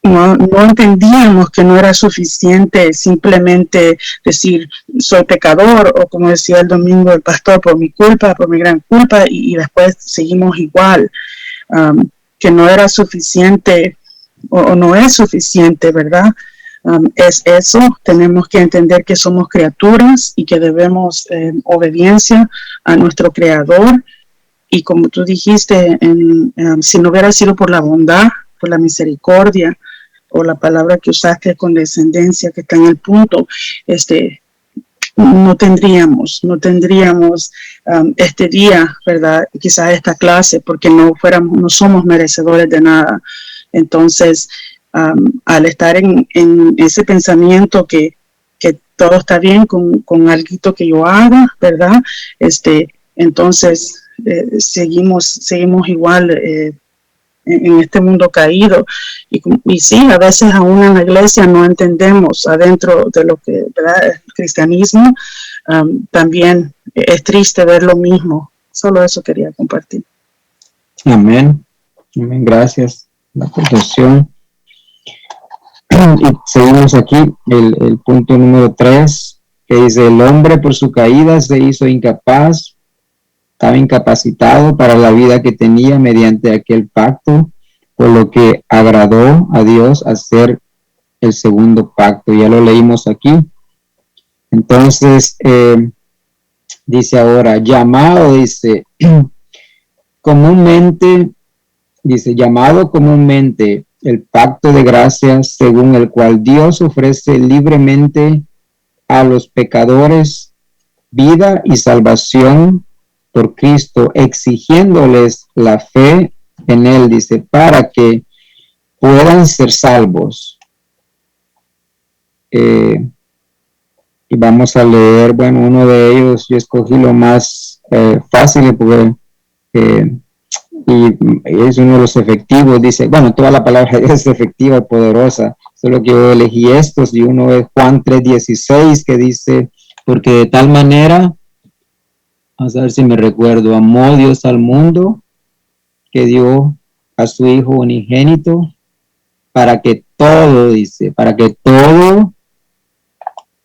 no entendíamos que no era suficiente simplemente decir soy pecador, o como decía el domingo el pastor, por mi culpa, por mi gran culpa, y después seguimos igual, que no era suficiente o no es suficiente, ¿verdad? Es eso, tenemos que entender que somos criaturas y que debemos obediencia a nuestro Creador, y como tú dijiste, si no hubiera sido por la bondad, por la misericordia, o la palabra que usaste, condescendencia, que está en el punto, no tendríamos este día, ¿verdad? Quizás esta clase, porque no somos merecedores de nada. Entonces, al estar en ese pensamiento que todo está bien con algo que yo haga, ¿verdad? Entonces, seguimos igual en este mundo caído, y sí, a veces aún en la iglesia no entendemos adentro de lo que, ¿verdad?, el cristianismo. También es triste ver lo mismo. Solo eso quería compartir. Amén, amén, gracias la aportación. Y seguimos aquí, el punto número 3, que dice: el hombre por su caída se hizo incapaz, estaba incapacitado para la vida que tenía mediante aquel pacto, por lo que agradó a Dios hacer el segundo pacto. Ya lo leímos aquí. Entonces, dice ahora, llamado comúnmente el pacto de gracia, según el cual Dios ofrece libremente a los pecadores vida y salvación por Cristo, exigiéndoles la fe en Él, dice, para que puedan ser salvos. Y vamos a leer, bueno, uno de ellos, yo escogí lo más fácil, porque y es uno de los efectivos, dice, bueno, toda la palabra es efectiva y poderosa, solo que yo elegí estos, y uno es Juan 3:16, que dice, porque de tal manera, vamos a ver si me recuerdo, amó Dios al mundo, que dio a su Hijo unigénito, para que todo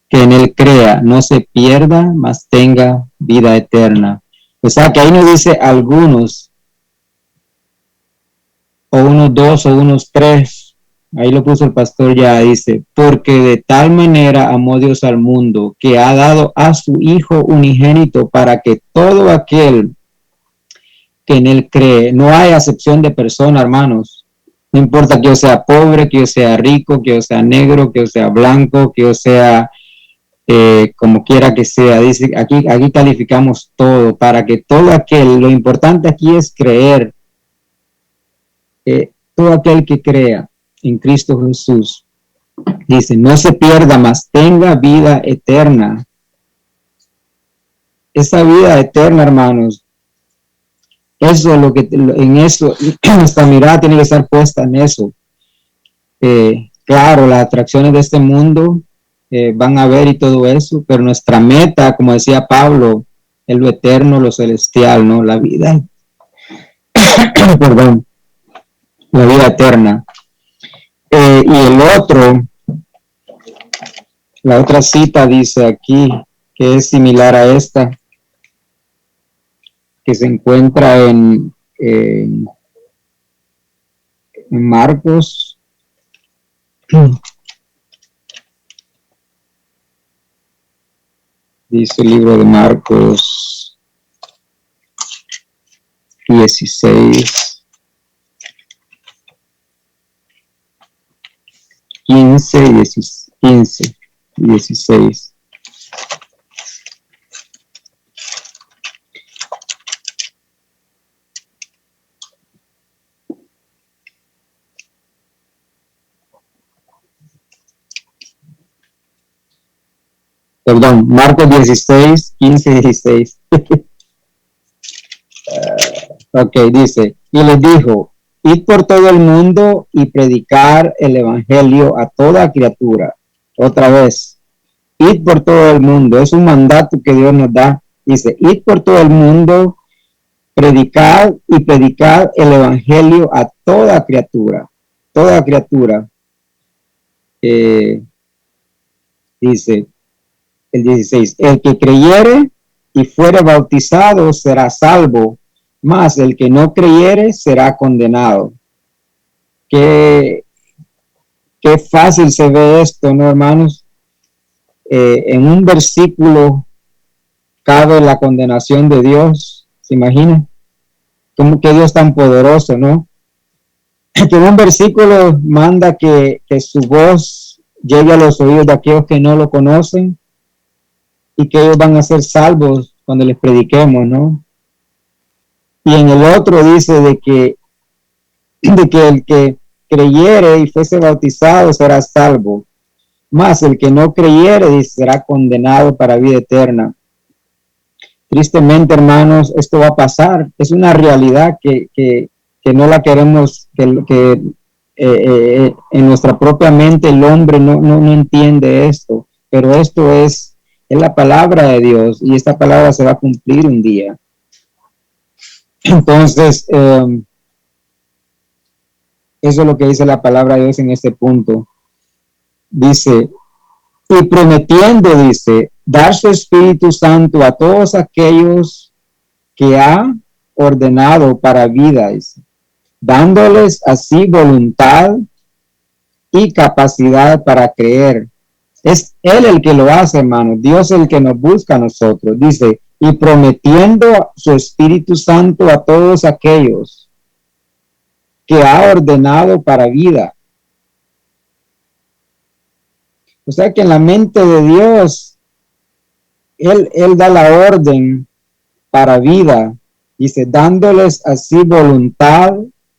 que en Él crea no se pierda, mas tenga vida eterna. O sea que ahí nos dice algunos, o unos 2 o unos 3, ahí lo puso el pastor ya, dice, porque de tal manera amó Dios al mundo, que ha dado a su Hijo unigénito, para que todo aquel que en Él cree, no hay acepción de persona, hermanos, no importa que yo sea pobre, que yo sea rico, que yo sea negro, que yo sea blanco, que yo sea como quiera que sea. Dice, aquí calificamos todo, para que todo aquel, lo importante aquí es creer, todo aquel que crea en Cristo Jesús, dice, no se pierda, mas tenga vida eterna. Esa vida eterna, hermanos, eso es lo que, en eso, nuestra mirada tiene que estar puesta en eso. Claro, las atracciones de este mundo van a ver y todo eso, pero nuestra meta, como decía Pablo, es lo eterno, lo celestial, ¿no? La vida, perdón, la vida eterna. Y el otro, la otra cita dice aquí, que es similar a esta, que se encuentra en Marcos. Dice el libro de Marcos 16, 15 y 16. Perdón, Marcos 16, 15 y 16. Ok, dice, y les dijo, id por todo el mundo y predicar el evangelio a toda criatura. Otra vez, id por todo el mundo, es un mandato que Dios nos da. Dice, id por todo el mundo, predicar el evangelio a toda criatura. Toda criatura. Dice el 16, el que creyere y fuere bautizado será salvo, mas el que no creyere será condenado. Qué fácil se ve esto, ¿no, hermanos? En un versículo cabe la condenación de Dios. ¿Se imaginan? Como que Dios tan poderoso, ¿no? Que en un versículo manda que su voz llegue a los oídos de aquellos que no lo conocen y que ellos van a ser salvos cuando les prediquemos, ¿no? Y en el otro dice de que el que creyere y fuese bautizado será salvo, mas el que no creyere será condenado para vida eterna. Tristemente, hermanos, esto va a pasar. Es una realidad que no la queremos, que en nuestra propia mente el hombre no entiende esto, pero esto es la palabra de Dios y esta palabra se va a cumplir un día. Entonces, eso es lo que dice la palabra de Dios en este punto. Dice, y prometiendo, dice, dar su Espíritu Santo a todos aquellos que ha ordenado para vida, dice, dándoles así voluntad y capacidad para creer. Es Él el que lo hace, hermano. Dios es el que nos busca a nosotros. Dice, y prometiendo su Espíritu Santo a todos aquellos que ha ordenado para vida. O sea que en la mente de Dios, Él da la orden para vida. Dice, dándoles así voluntad,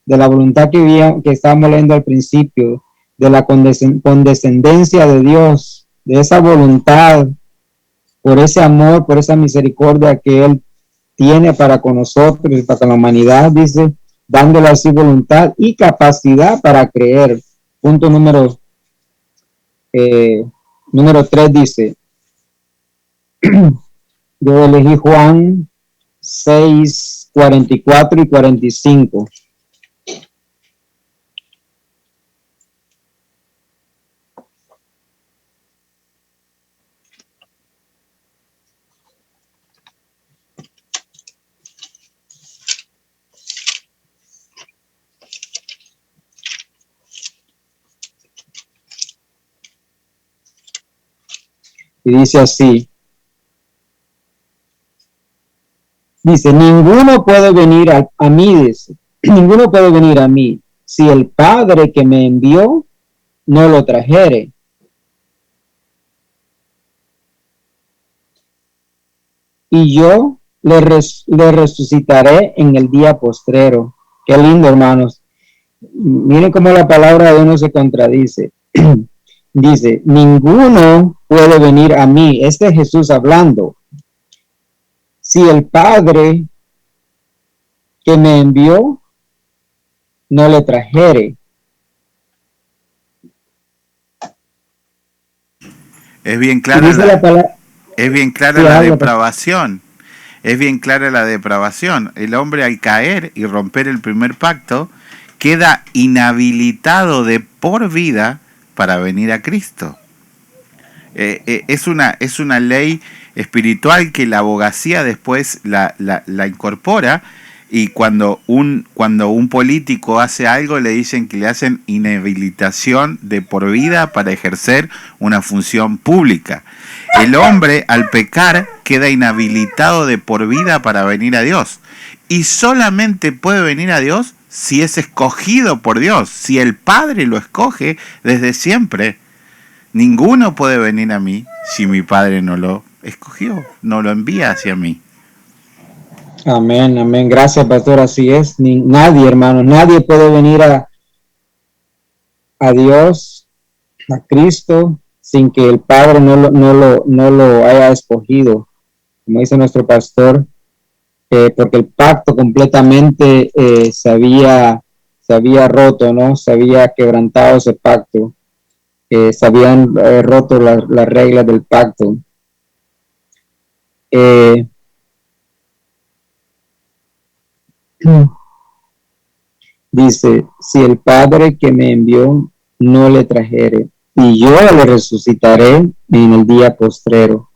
de la voluntad que estábamos leyendo al principio, de la condescendencia de Dios, de esa voluntad, por ese amor, por esa misericordia que Él tiene para con nosotros y para con la humanidad, dice, dándole así voluntad y capacidad para creer. Punto número 3 dice, yo elegí Juan 6, 44 y 45. Y dice así, dice, ninguno puede venir a mí, dice, ninguno puede venir a mí si el Padre que me envió no lo trajere. y yo le resucitaré en el día postrero. Qué lindo, hermanos. Miren cómo la palabra de uno se contradice. Dice, ninguno puede venir a mí. Este es Jesús hablando. Si el Padre que me envió no le trajere. Es bien clara es bien clara la depravación. Es bien clara la depravación. El hombre, al caer y romper el primer pacto, queda inhabilitado de por vida para venir a Cristo. Es una ley espiritual que la abogacía después la incorpora, y cuando un político hace algo, le dicen que le hacen inhabilitación de por vida para ejercer una función pública. El hombre, al pecar, queda inhabilitado de por vida para venir a Dios, y solamente puede venir a Dios si es escogido por Dios, si el Padre lo escoge desde siempre. Ninguno puede venir a mí si mi Padre no lo escogió, no lo envía hacia mí. Amén, amén. Gracias, pastor. Así es. Nadie, hermano, nadie puede venir a Dios, a Cristo, sin que el Padre no lo haya escogido. Como dice nuestro pastor, porque el pacto completamente se había roto, ¿no? Se había quebrantado ese pacto. Se habían roto las reglas del pacto. Dice, si el Padre que me envió no le trajere, y yo le resucitaré en el día postrero.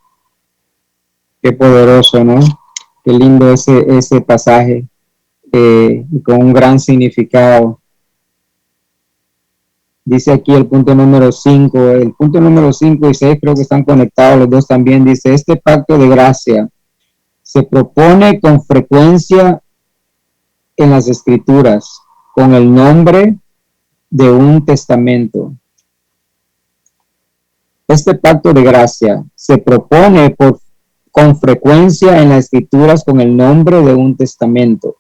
Qué poderoso, ¿no? Qué lindo ese pasaje, con un gran significado. Dice aquí el punto número 5, el punto número 5 y 6 creo que están conectados los dos también. Dice, este pacto de gracia se propone con frecuencia en las Escrituras con el nombre de un testamento. Este pacto de gracia se propone con frecuencia en las Escrituras con el nombre de un testamento.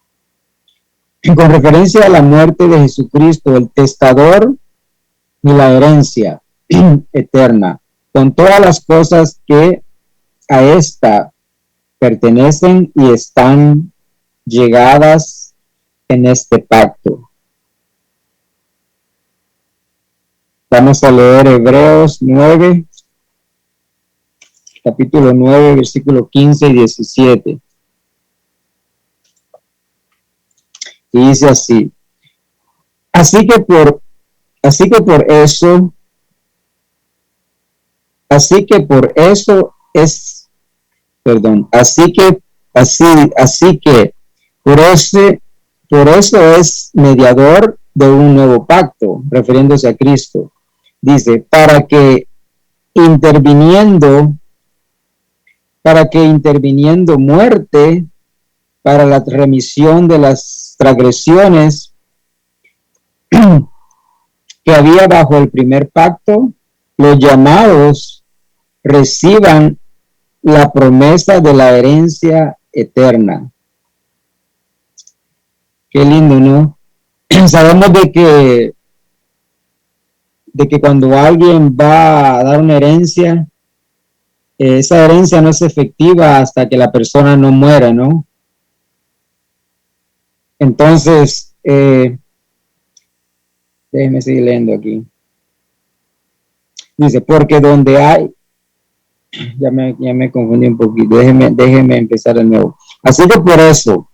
Con referencia a la muerte de Jesucristo, el testador y la herencia eterna, con todas las cosas que a esta pertenecen y están llegadas en este pacto. Vamos a leer Hebreos 9, capítulo 9, versículo 15 y 17. Y dice así: así que por eso es mediador de un nuevo pacto, refiriéndose a Cristo. Dice, para que interviniendo muerte para la remisión de las transgresiones que había bajo el primer pacto, los llamados reciban la promesa de la herencia eterna. Qué lindo, ¿no? Sabemos de que cuando alguien va a dar una herencia, esa herencia no es efectiva hasta que la persona no muera, ¿no? Entonces, déjeme seguir leyendo aquí. Dice, porque donde hay, ya me confundí un poquito, déjeme empezar de nuevo. Así que por eso,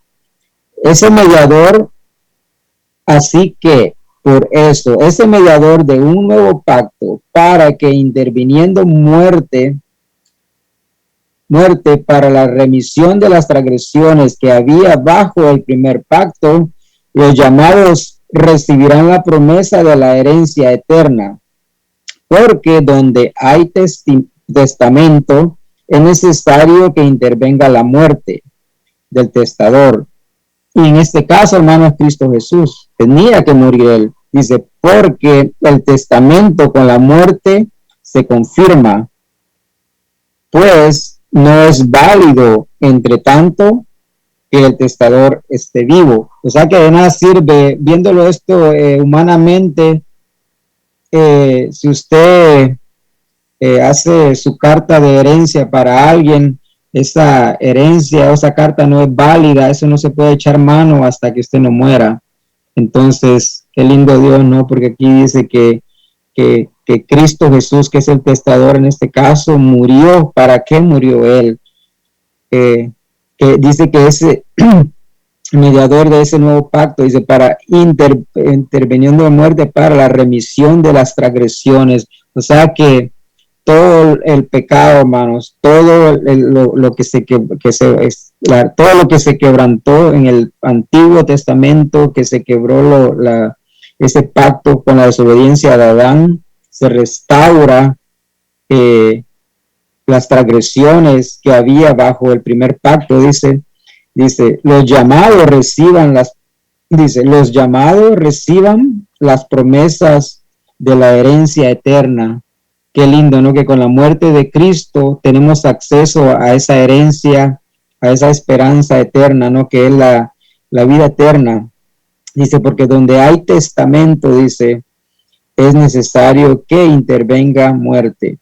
ese mediador de un nuevo pacto, para que interviniendo muerte para la remisión de las transgresiones que había bajo el primer pacto, los llamados recibirán la promesa de la herencia eterna. Porque donde hay testamento, es necesario que intervenga la muerte del testador. Y en este caso, hermanos, Cristo Jesús tenía que morir él. Dice, porque el testamento con la muerte se confirma, pues no es válido entre tanto que el testador esté vivo. O sea que de nada sirve, viéndolo esto humanamente, si usted hace su carta de herencia para alguien, esa herencia o esa carta no es válida, eso no se puede echar mano hasta que usted no muera. Entonces, qué lindo Dios, ¿no? Porque aquí dice que Cristo Jesús, que es el testador en este caso, murió. ¿Para qué murió Él? Que dice que ese mediador de ese nuevo pacto, dice, para intervención de muerte, para la remisión de las transgresiones. O sea que todo el pecado, hermanos, todo lo que todo lo que se quebrantó en el Antiguo Testamento, que se quebró ese pacto con la desobediencia de Adán, se restaura las transgresiones que había bajo el primer pacto. Dice, los llamados reciban las promesas de la herencia eterna. Qué lindo, ¿no? Que con la muerte de Cristo tenemos acceso a esa herencia, a esa esperanza eterna, ¿no? Que es la vida eterna. Dice, porque donde hay testamento, dice, es necesario que intervenga muerte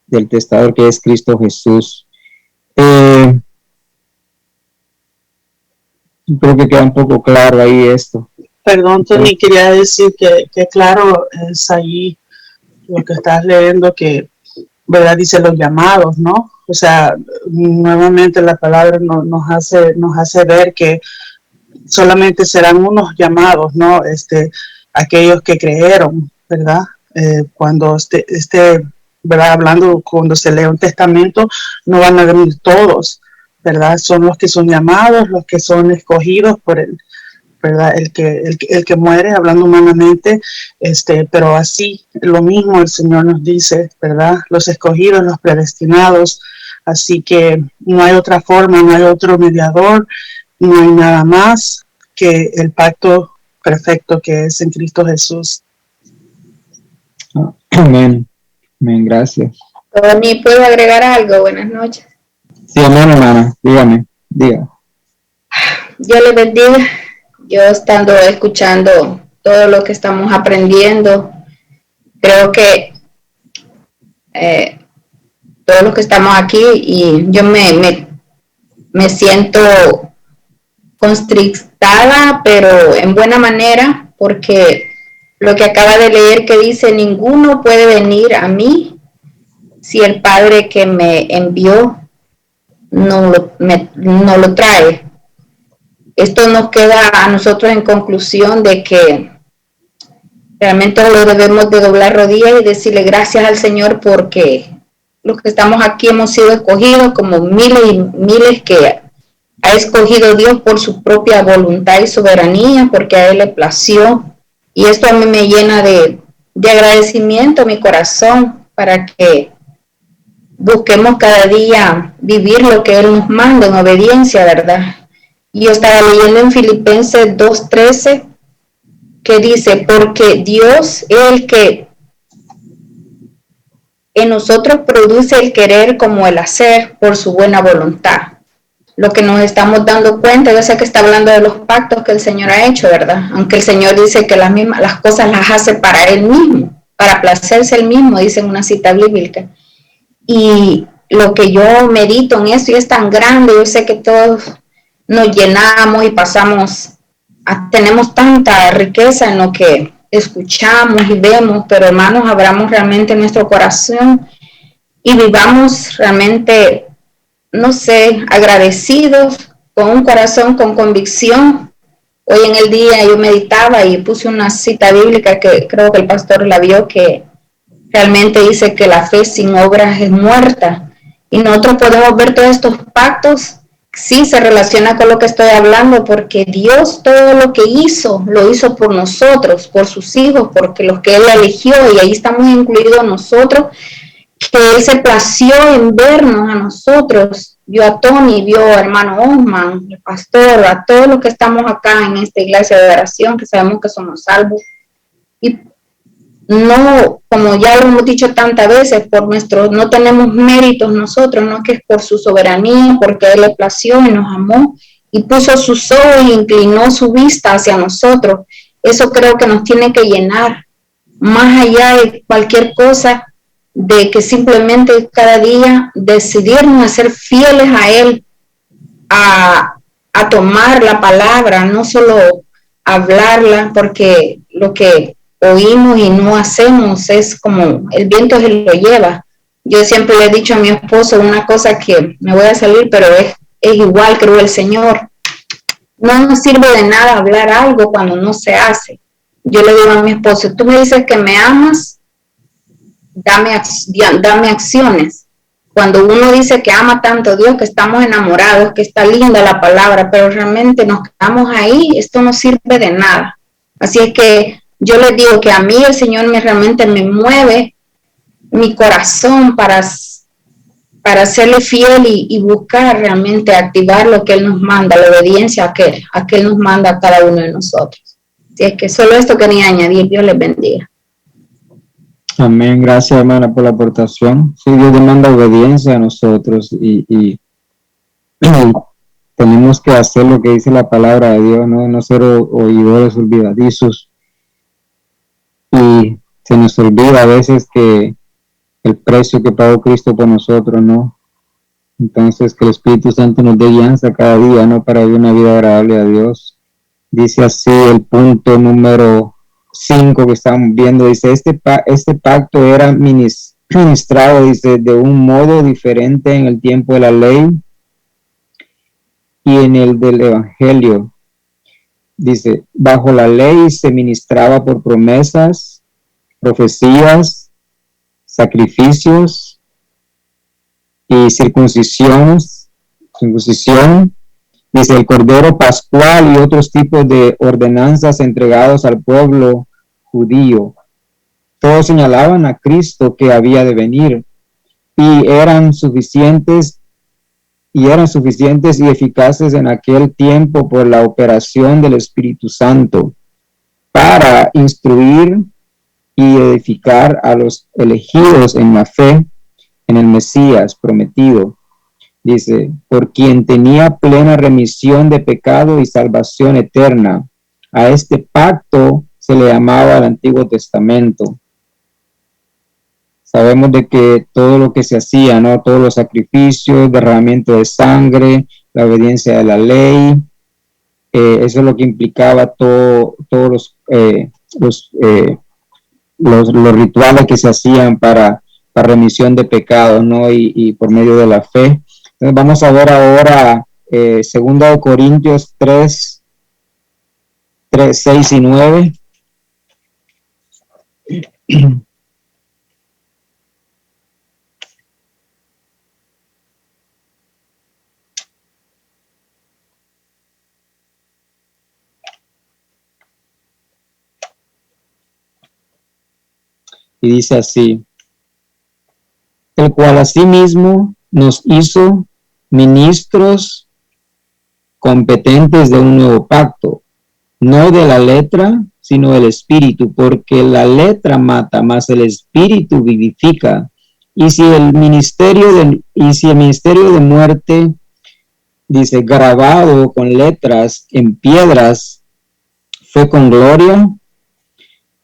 del testador, que es Cristo Jesús. Creo que queda un poco claro ahí esto. Perdón, Tony, quería decir que claro es ahí lo que estás leyendo, que, ¿verdad? Dice los llamados, ¿no? O sea, nuevamente la palabra nos hace ver que solamente serán unos llamados, ¿no? Aquellos que creyeron, ¿verdad? Cuando ¿verdad? Hablando, cuando se lee un testamento, no van a venir todos, ¿verdad? Son los que son llamados, los que son escogidos por él, ¿verdad? El que muere, hablando humanamente, pero así, lo mismo el Señor nos dice, ¿verdad? Los escogidos, los predestinados. Así que no hay otra forma, no hay otro mediador, no hay nada más que el pacto perfecto que es en Cristo Jesús. Amén. Amén, gracias. Tony, ¿puedo agregar algo? Buenas noches. Sí, amén, hermana. Dígame, diga. Dios les bendiga. Yo estando escuchando todo lo que estamos aprendiendo, creo que todos los que estamos aquí, y yo me siento constrictada, pero en buena manera, porque lo que acaba de leer que dice, ninguno puede venir a mí si el Padre que me envió no lo trae. Esto nos queda a nosotros en conclusión de que realmente lo debemos de doblar rodillas y decirle gracias al Señor, porque los que estamos aquí hemos sido escogidos como miles y miles que ha escogido Dios por su propia voluntad y soberanía, porque a Él le plació. Y esto a mí me llena de agradecimiento mi corazón, para que busquemos cada día vivir lo que Él nos manda en obediencia, ¿verdad? Y yo estaba leyendo en Filipenses 2:13, que dice, porque Dios es el que en nosotros produce el querer como el hacer por su buena voluntad. Lo que nos estamos dando cuenta, yo sé que está hablando de los pactos que el Señor ha hecho, ¿verdad? Aunque el Señor dice que las cosas las hace para Él mismo, para placerse Él mismo, dice en una cita bíblica. Y lo que yo medito en esto, y es tan grande, yo sé que todos nos llenamos y tenemos tanta riqueza en lo que escuchamos y vemos, pero hermanos, abramos realmente nuestro corazón y vivamos realmente, no sé, agradecidos, con un corazón con convicción. Hoy en el día yo meditaba y puse una cita bíblica que creo que el pastor la vio, que realmente dice que la fe sin obras es muerta. Y nosotros podemos ver todos estos pactos, sí se relaciona con lo que estoy hablando, porque Dios todo lo que hizo, lo hizo por nosotros, por sus hijos, porque los que Él eligió, y ahí estamos incluidos nosotros, que Él se plació en vernos a nosotros, vio a Tony, vio a hermano Osman, el pastor, a todos los que estamos acá en esta iglesia de oración, que sabemos que somos salvos, y no, como ya lo hemos dicho tantas veces, no tenemos méritos nosotros, no, que es por su soberanía, porque Él le plació y nos amó y puso sus ojos e inclinó su vista hacia nosotros. Eso creo que nos tiene que llenar, más allá de cualquier cosa, de que simplemente cada día decidirnos a ser fieles a Él, a tomar la palabra, no solo hablarla, porque lo que oímos y no hacemos es como el viento se lo lleva. Yo siempre le he dicho a mi esposo una cosa que me voy a salir, pero es igual, creo, el Señor. No nos sirve de nada hablar algo cuando no se hace. Yo le digo a mi esposo, tú me dices que me amas, dame acciones. Cuando uno dice que ama tanto a Dios, que estamos enamorados, que está linda la palabra, pero realmente nos quedamos ahí, esto no sirve de nada. Así es que yo les digo que a mí el Señor realmente me mueve mi corazón para serle fiel y buscar realmente activar lo que Él nos manda, la obediencia a que Él nos manda a cada uno de nosotros. Así es que solo esto quería añadir. Dios les bendiga. Amén. Gracias, hermana, por la aportación. Sí, Dios demanda obediencia a nosotros y tenemos que hacer lo que dice la palabra de Dios, no ser oidores olvidadizos. Y se nos olvida a veces que el precio que pagó Cristo por nosotros, ¿no? Entonces, que el Espíritu Santo nos dé guianza cada día, ¿no? Para vivir una vida agradable a Dios. Dice así el punto número 5 que estamos viendo, dice, este pacto era ministrado, dice, de un modo diferente en el tiempo de la ley y en el del Evangelio. Dice, bajo la ley se ministraba por promesas, profecías, sacrificios y circuncisión, dice el Cordero Pascual y otros tipos de ordenanzas entregados al pueblo judío. Todos señalaban a Cristo que había de venir y eran suficientes y eficaces en aquel tiempo por la operación del Espíritu Santo para instruir y edificar a los elegidos en la fe en el Mesías prometido. Dice, por quien tenía plena remisión de pecado y salvación eterna. A este pacto se le llamaba el Antiguo Testamento. Sabemos de que todo lo que se hacía, ¿no? Todos los sacrificios, derramamiento de sangre, la obediencia de la ley, eso es lo que implicaba todos los rituales que se hacían para remisión de pecados, ¿no? Y por medio de la fe. Entonces vamos a ver ahora 2 Corintios 3, 6 y 9. Y dice así, el cual asimismo nos hizo ministros competentes de un nuevo pacto, no de la letra, sino del espíritu, porque la letra mata, mas el espíritu vivifica. Y si el ministerio de muerte, dice, grabado con letras en piedras, fue con gloria,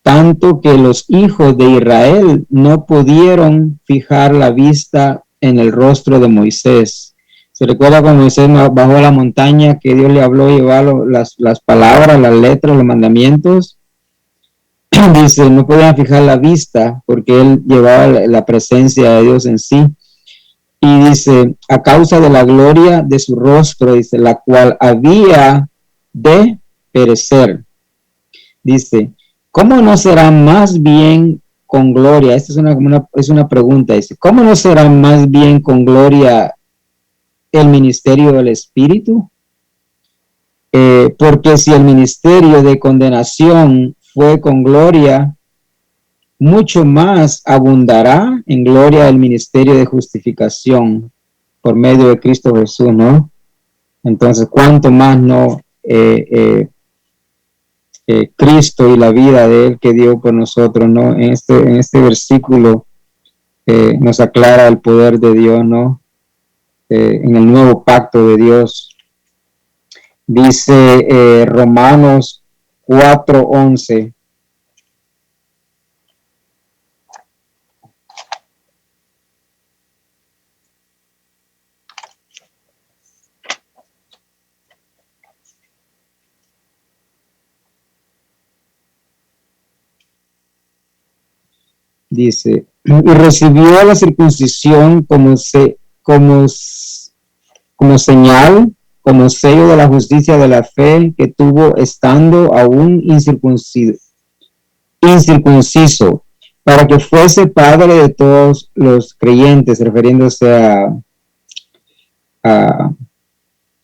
tanto que los hijos de Israel no pudieron fijar la vista en el rostro de Moisés. ¿Se recuerda cuando Moisés bajó a la montaña que Dios le habló y llevó las palabras, las letras, los mandamientos? Dice, no podían fijar la vista porque él llevaba la presencia de Dios en sí. Y dice, a causa de la gloria de su rostro, dice, la cual había de perecer. Dice, ¿cómo no será más bien con gloria? Esta es una pregunta. Dice, ¿cómo no será más bien con gloria el ministerio del Espíritu? Porque si el ministerio de condenación fue con gloria, mucho más abundará en gloria el ministerio de justificación por medio de Cristo Jesús, ¿no? Entonces, ¿cuánto más no Cristo y la vida de Él que dio por nosotros, ¿no? En este versículo nos aclara el poder de Dios, ¿no? En el nuevo pacto de Dios. Dice Romanos 4:11. Dice, y recibió la circuncisión como señal, como sello de la justicia de la fe que tuvo estando aún incircunciso, para que fuese padre de todos los creyentes, refiriéndose a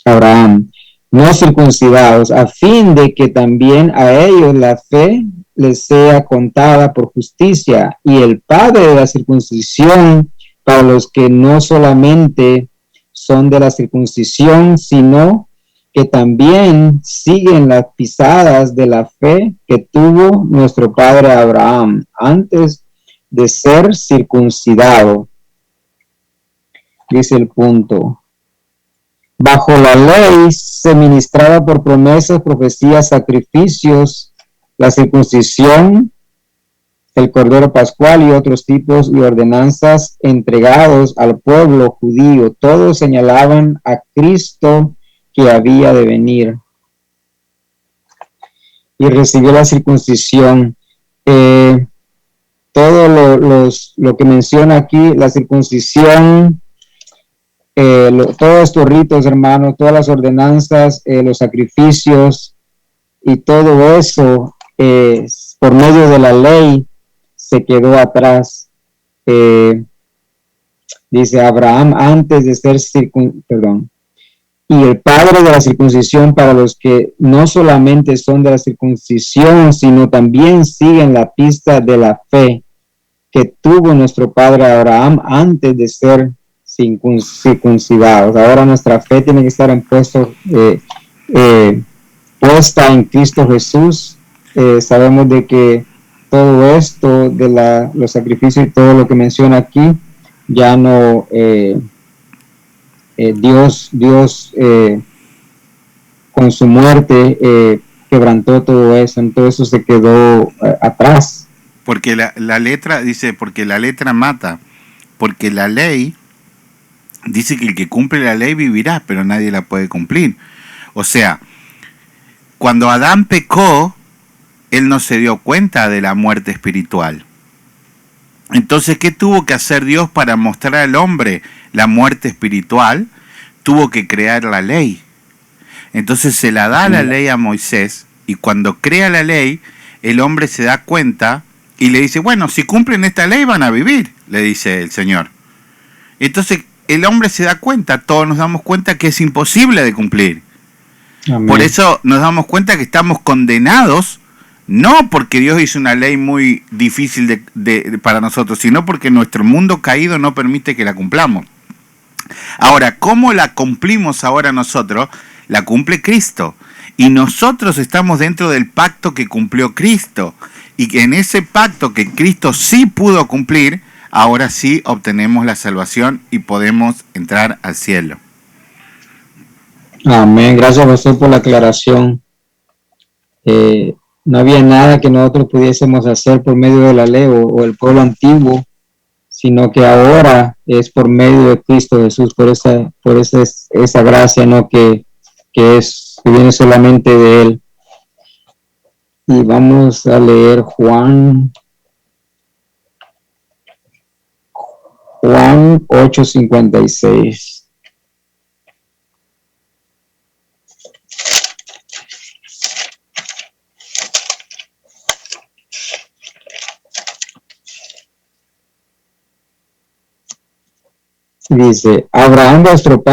Abraham, no circuncidados, a fin de que también a ellos la fe les sea contada por justicia, y el padre de la circuncisión para los que no solamente son de la circuncisión, sino que también siguen las pisadas de la fe que tuvo nuestro padre Abraham antes de ser circuncidado. Dice el punto. Bajo la ley se ministraba por promesas, profecías, sacrificios, la circuncisión, el cordero pascual y otros tipos y ordenanzas entregados al pueblo judío. Todos señalaban a Cristo que había de venir. Y recibió la circuncisión. Todo lo que menciona aquí, la circuncisión, todos estos ritos, hermanos, todas las ordenanzas, los sacrificios y todo eso, por medio de la ley, se quedó atrás. Dice Abraham antes de ser y el padre de la circuncisión para los que no solamente son de la circuncisión, sino también siguen la pista de la fe que tuvo nuestro padre Abraham antes de ser circuncidados. Ahora nuestra fe tiene que estar puesta en Cristo Jesús. Sabemos de que todo esto de los sacrificios y todo lo que menciona aquí, ya no, Dios con su muerte quebrantó todo eso, entonces eso se quedó atrás. Porque la letra dice, porque la letra mata, porque la ley dice que el que cumple la ley vivirá, pero nadie la puede cumplir. O sea, cuando Adán pecó, él no se dio cuenta de la muerte espiritual. Entonces, ¿qué tuvo que hacer Dios para mostrar al hombre la muerte espiritual? Tuvo que crear la ley. Entonces se la da la ley a Moisés, y cuando crea la ley, el hombre se da cuenta y le dice, bueno, si cumplen esta ley van a vivir, le dice el Señor. Entonces el hombre se da cuenta, todos nos damos cuenta que es imposible de cumplir. Amén. Por eso nos damos cuenta que estamos condenados, no porque Dios hizo una ley muy difícil para nosotros, sino porque nuestro mundo caído no permite que la cumplamos. Ahora, ¿cómo la cumplimos ahora nosotros? La cumple Cristo. Y nosotros estamos dentro del pacto que cumplió Cristo. Y en ese pacto que Cristo sí pudo cumplir, ahora sí obtenemos la salvación y podemos entrar al cielo. Amén. Gracias, pastor, por la aclaración. No había nada que nosotros pudiésemos hacer por medio de la ley o el pueblo antiguo, sino que ahora es por medio de Cristo Jesús, por esa gracia, ¿no? que viene solamente de Él. Y vamos a leer Juan 8:56. Dice, Abraham vuestro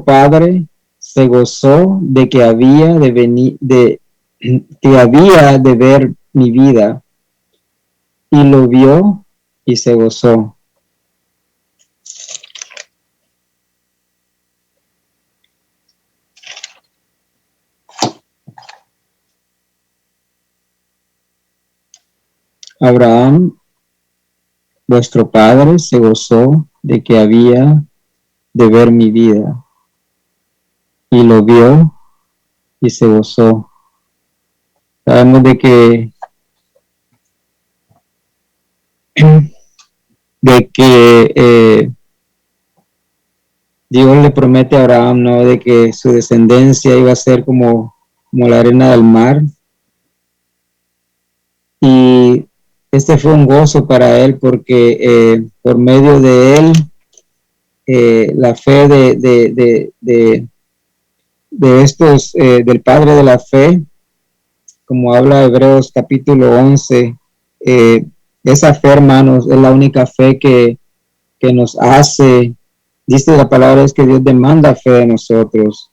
padre se gozó de que había de ver mi vida, y lo vio y se gozó. Abraham, vuestro padre, se gozó de que había de ver mi vida, y lo vio y se gozó. Sabemos de que Dios le promete a Abraham, ¿no?, de que su descendencia iba a ser como la arena del mar. Y este fue un gozo para él porque por medio de él, la fe de estos, del padre de la fe, como habla Hebreos capítulo 11, esa fe, hermanos, es la única fe que nos hace, dice la palabra, es que Dios demanda fe de nosotros,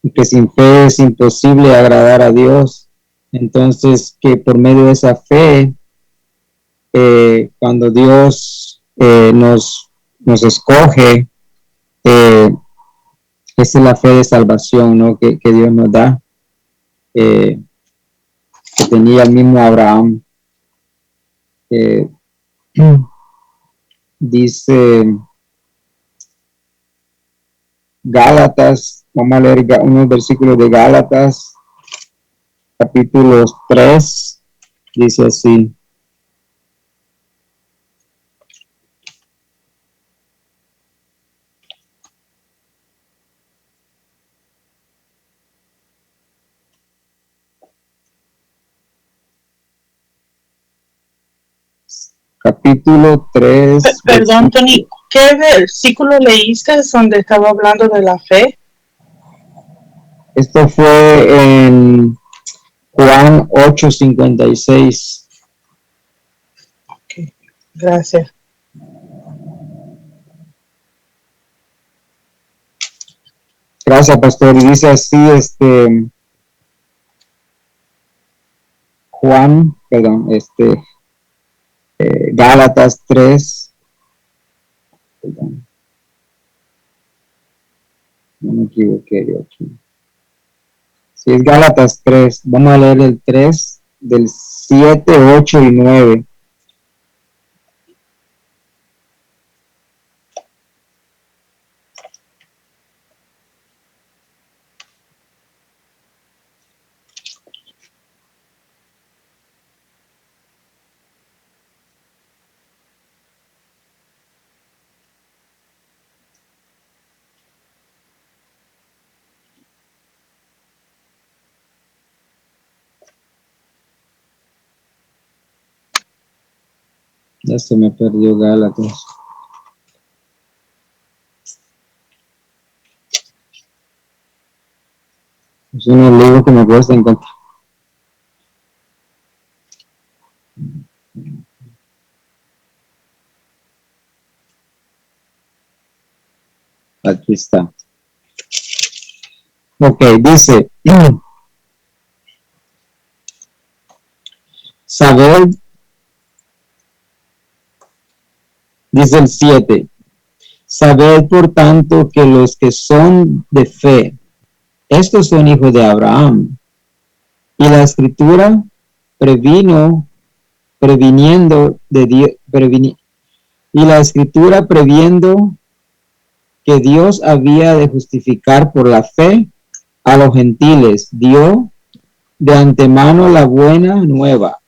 y que sin fe es imposible agradar a Dios. Entonces, que por medio de esa fe, cuando Dios nos escoge, esa es la fe de salvación, ¿no?, que Dios nos da, que tenía el mismo Abraham. Dice Gálatas, vamos a leer unos versículos de Gálatas, capítulo 3, dice así: capítulo 3. Perdón, Tony, ¿qué versículo leíste donde estaba hablando de la fe? Esto fue en Juan 8:56. Ok, gracias. Gracias, pastor. Y dice así, Gálatas 3. Perdón. No me equivoqué yo aquí. Si es Gálatas 3, vamos a leer el 3, del 7, 8 y 9. Ya se me perdió Gálatas. Es un libro que me cuesta encontrar. Aquí está. Ok, dice: saber, dice el 7, saber por tanto que los que son de fe, estos son hijos de Abraham. Y la escritura previniendo que Dios había de justificar por la fe a los gentiles, dio de antemano la buena nueva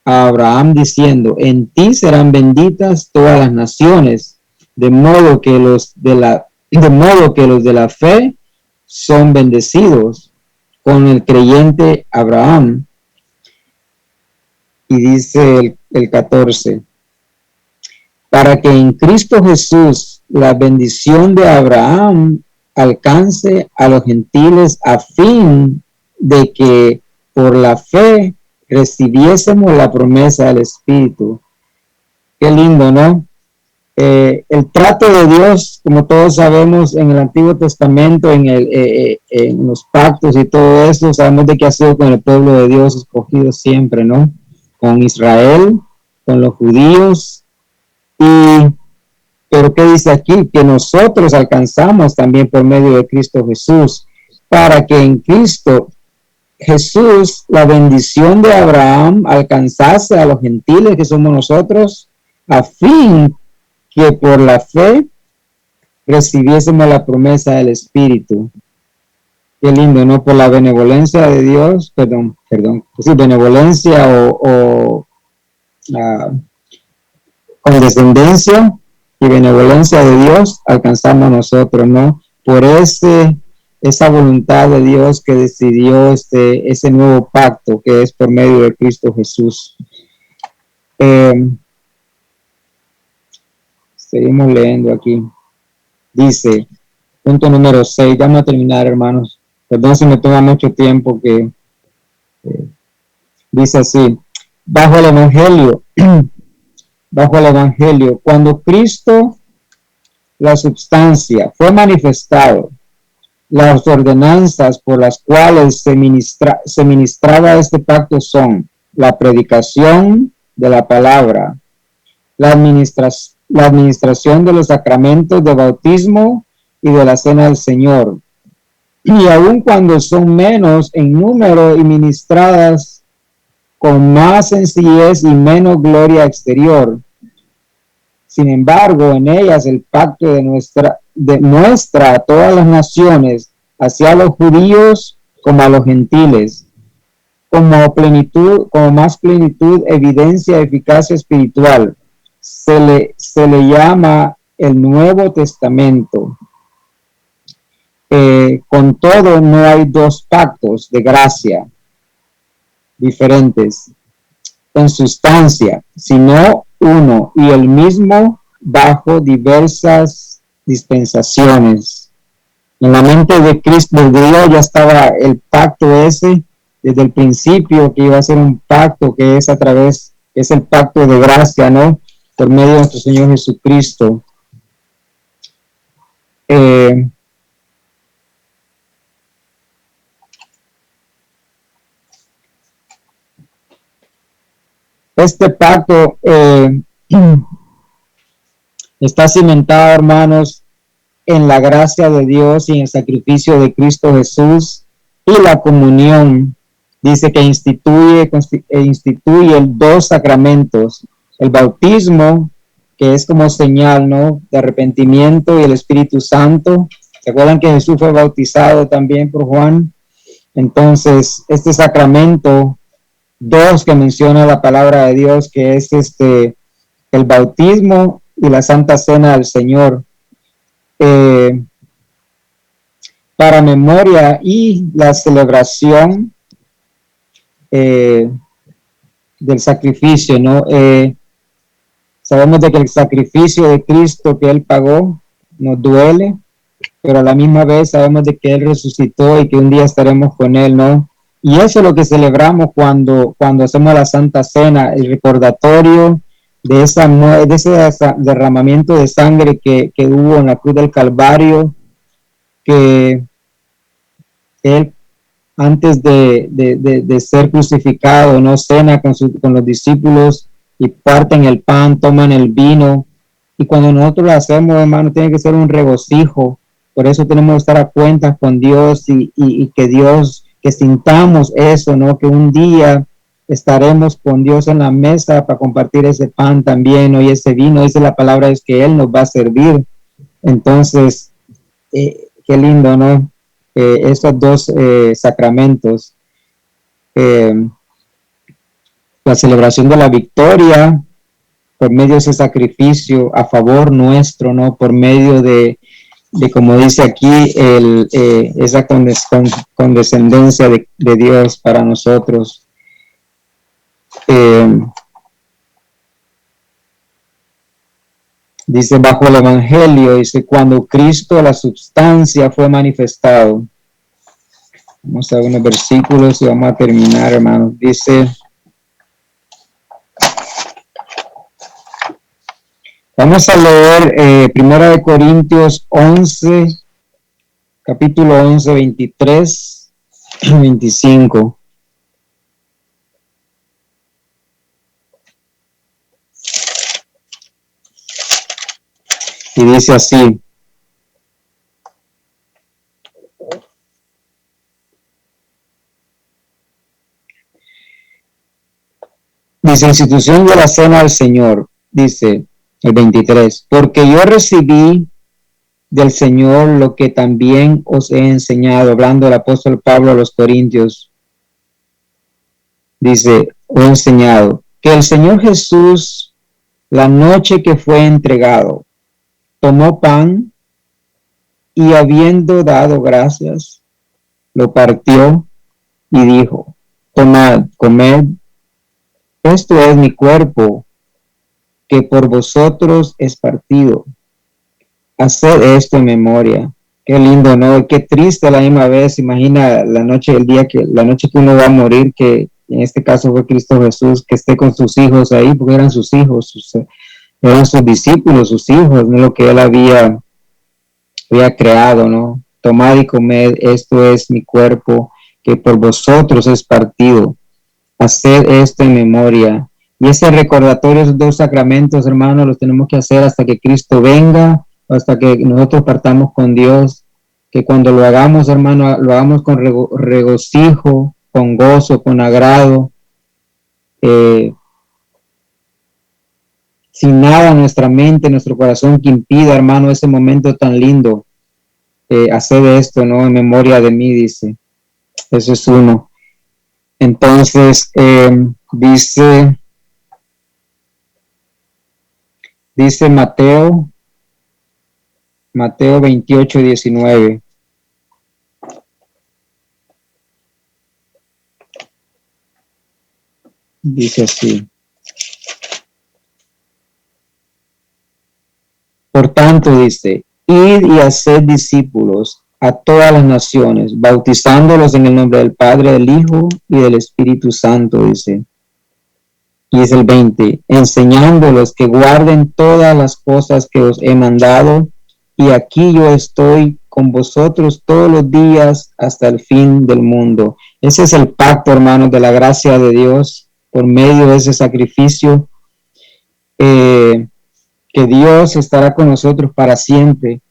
a Abraham, diciendo: en ti serán benditas todas las naciones, de modo que los de la fe son bendecidos con el creyente Abraham. Y dice el 14: para que en Cristo Jesús la bendición de Abraham alcance a los gentiles, a fin de que por la fe recibiésemos la promesa del Espíritu. Qué lindo, ¿no? El trato de Dios, como todos sabemos, en el Antiguo Testamento, en los pactos y todo eso, sabemos de qué ha sido con el pueblo de Dios escogido siempre, ¿no? Con Israel, con los judíos. Pero ¿qué dice aquí? Que nosotros alcanzamos también por medio de Cristo Jesús, para que en Cristo Jesús, la bendición de Abraham, alcanzase a los gentiles que somos nosotros, a fin que por la fe recibiésemos la promesa del Espíritu. Qué lindo, ¿no? Por la benevolencia de Dios, sí, benevolencia o condescendencia y benevolencia de Dios, alcanzamos nosotros, ¿no? Por esa voluntad de Dios que decidió ese nuevo pacto que es por medio de Cristo Jesús. Seguimos leyendo aquí. Dice, punto número 6, vamos a terminar, hermanos. Perdón si me toma mucho tiempo, que dice así: bajo el Evangelio, cuando Cristo, la substancia, fue manifestado, las ordenanzas por las cuales se ministraba este pacto son la predicación de la palabra, la administración de los sacramentos de bautismo y de la cena del Señor, y aun cuando son menos en número y ministradas con más sencillez y menos gloria exterior, sin embargo, en ellas el pacto demuestra a todas las naciones, hacia los judíos como a los gentiles, como más plenitud, evidencia, eficacia espiritual. Se le llama el Nuevo Testamento. Con todo, no hay dos pactos de gracia diferentes en sustancia, sino uno y el mismo bajo diversas dispensaciones. En la mente de Cristo, de Dios, ya estaba el pacto ese desde el principio, que iba a ser un pacto que es es el pacto de gracia, ¿no? Por medio de nuestro Señor Jesucristo. Este pacto está cimentado, hermanos, en la gracia de Dios y en el sacrificio de Cristo Jesús, y la comunión. Dice que instituye dos sacramentos: el bautismo, que es como señal, ¿no?, de arrepentimiento, y el Espíritu Santo. ¿Se acuerdan que Jesús fue bautizado también por Juan? Entonces, este sacramento, dos que menciona la palabra de Dios, que es el bautismo y la Santa Cena del Señor, para memoria y la celebración del sacrificio, ¿no? Sabemos de que el sacrificio de Cristo que Él pagó nos duele, pero a la misma vez sabemos de que Él resucitó y que un día estaremos con Él, ¿no? Y eso es lo que celebramos cuando hacemos la Santa Cena, el recordatorio de ese derramamiento de sangre que hubo en la cruz del Calvario, que Él, antes de ser crucificado, no cena con los discípulos y parten el pan, toman el vino. Y cuando nosotros lo hacemos, hermano, tiene que ser un regocijo. Por eso tenemos que estar a cuentas con Dios y que sintamos eso, ¿no? Que un día estaremos con Dios en la mesa para compartir ese pan también, ¿no? Y ese vino. Dice la palabra es que Él nos va a servir. Entonces, qué lindo, ¿no? Esos dos sacramentos. La celebración de la victoria por medio de ese sacrificio a favor nuestro, ¿no? Por medio de como dice aquí, esa condescendencia de Dios para nosotros. Dice, bajo el Evangelio, dice, cuando Cristo, la substancia, fue manifestado. Vamos a ver unos versículos y vamos a terminar, hermanos. Dice, vamos a leer 1 Corintios 11, capítulo 11, 23, 25. Y dice así: Dice, institución de la cena del Señor, dice el 23, porque yo recibí del Señor lo que también os he enseñado, hablando el apóstol Pablo a los Corintios, dice, os he enseñado, que el Señor Jesús, la noche que fue entregado, tomó pan y habiendo dado gracias, lo partió y dijo, tomad, comed, esto es mi cuerpo, que por vosotros es partido. Haced esto en memoria. Qué lindo, ¿no? Qué triste a la misma vez. Imagina la noche que uno va a morir, que en este caso fue Cristo Jesús, que esté con sus hijos ahí, porque eran sus hijos, eran sus discípulos, sus hijos, no lo que él había creado, ¿no? Tomad y comed, esto es mi cuerpo, que por vosotros es partido. Haced esto en memoria. Y ese recordatorio, esos dos sacramentos, hermanos, los tenemos que hacer hasta que Cristo venga, hasta que nosotros partamos con Dios, que cuando lo hagamos, hermano, lo hagamos con regocijo, con gozo, con agrado, sin nada en nuestra mente, en nuestro corazón que impida, hermano, ese momento tan lindo. Haced esto, ¿no? En memoria de mí, dice. Eso es uno. Entonces, dice Mateo 28, 19. Dice así. Por tanto, dice, id y haced discípulos a todas las naciones, bautizándolos en el nombre del Padre, del Hijo y del Espíritu Santo, dice. Y es el 20, enseñándolos que guarden todas las cosas que os he mandado, y aquí yo estoy con vosotros todos los días hasta el fin del mundo. Ese es el pacto, hermanos, de la gracia de Dios, por medio de ese sacrificio, que Dios estará con nosotros para siempre.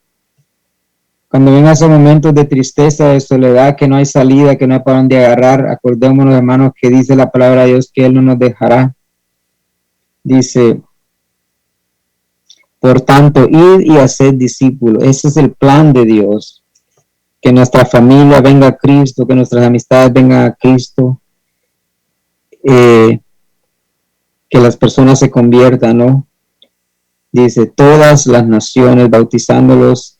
Cuando vengan esos momentos de tristeza, de soledad, que no hay salida, que no hay para dónde agarrar, acordémonos, hermanos, que dice la palabra de Dios que Él no nos dejará. Dice, por tanto, id y haced discípulos. Ese es el plan de Dios. Que nuestra familia venga a Cristo, que nuestras amistades vengan a Cristo, que las personas se conviertan, ¿no? Dice, todas las naciones, bautizándolos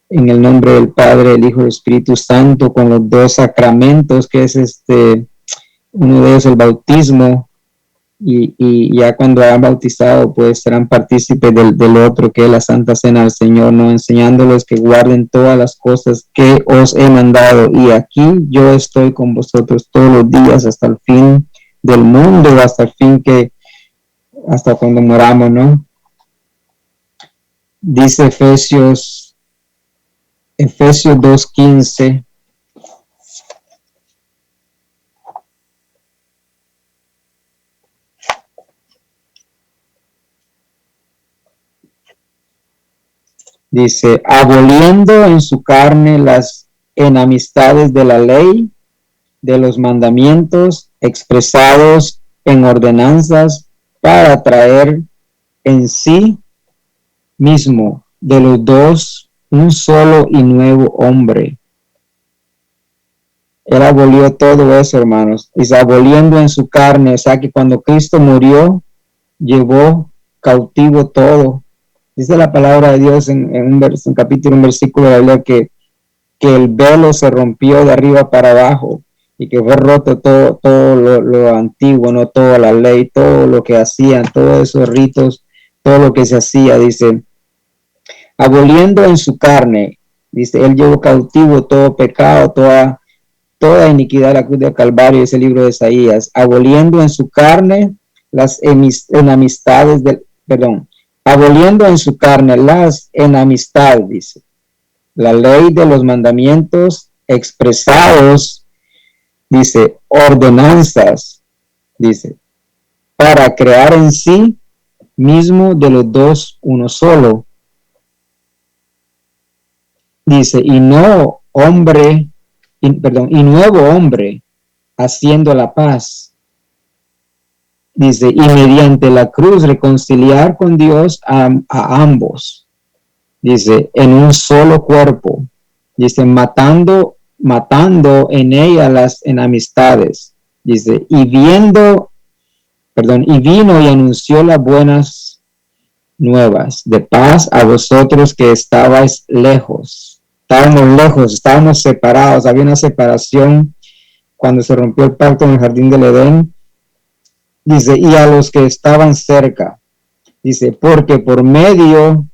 en el nombre del Padre, del Hijo y del Espíritu Santo, con los dos sacramentos, que es uno de ellos el bautismo, y ya cuando hayan bautizado, pues serán partícipes del otro, que es la Santa Cena del Señor, ¿no? Enseñándoles que guarden todas las cosas que os he mandado, y aquí yo estoy con vosotros todos los días hasta el fin del mundo, hasta cuando moramos, ¿no? Dice Efesios 2:15. Dice, aboliendo en su carne las enemistades de la ley, de los mandamientos expresados en ordenanzas, para traer en sí mismo de los dos un solo y nuevo hombre. Él abolió todo eso, hermanos. Dice, aboliendo en su carne, o sea que cuando Cristo murió, llevó cautivo todo. Dice la palabra de Dios en un versículo de la Biblia que el velo se rompió de arriba para abajo y que fue roto todo lo antiguo, no toda la ley, todo lo que hacían, todos esos ritos, todo lo que se hacía, dice, aboliendo en su carne, dice, él llevó cautivo todo pecado, toda iniquidad a la cruz del Calvario, ese libro de Isaías, aboliendo en su carne las enemistades aboliendo en su carne las enemistades, dice, la ley de los mandamientos expresados, dice, ordenanzas, dice, para crear en sí mismo de los dos uno solo. Dice, y nuevo hombre, haciendo la paz. dice, y mediante la cruz reconciliar con Dios a ambos, dice, en un solo cuerpo, dice, matando en ella las enemistades, dice, y vino y anunció las buenas nuevas de paz a vosotros que estábamos lejos, estábamos separados, había una separación cuando se rompió el pacto en el jardín del Edén, dice, y a los que estaban cerca, dice, porque por medio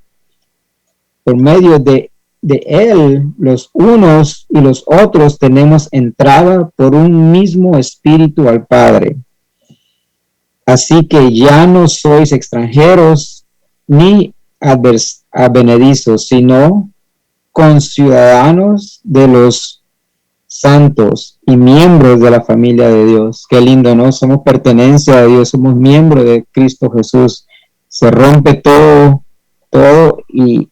de él, los unos y los otros tenemos entrada por un mismo espíritu al Padre. Así que ya no sois extranjeros ni advenedizos, sino conciudadanos de los santos y miembros de la familia de Dios. Qué lindo, ¿no? Somos pertenencia de Dios, somos miembros de Cristo Jesús. Se rompe todo y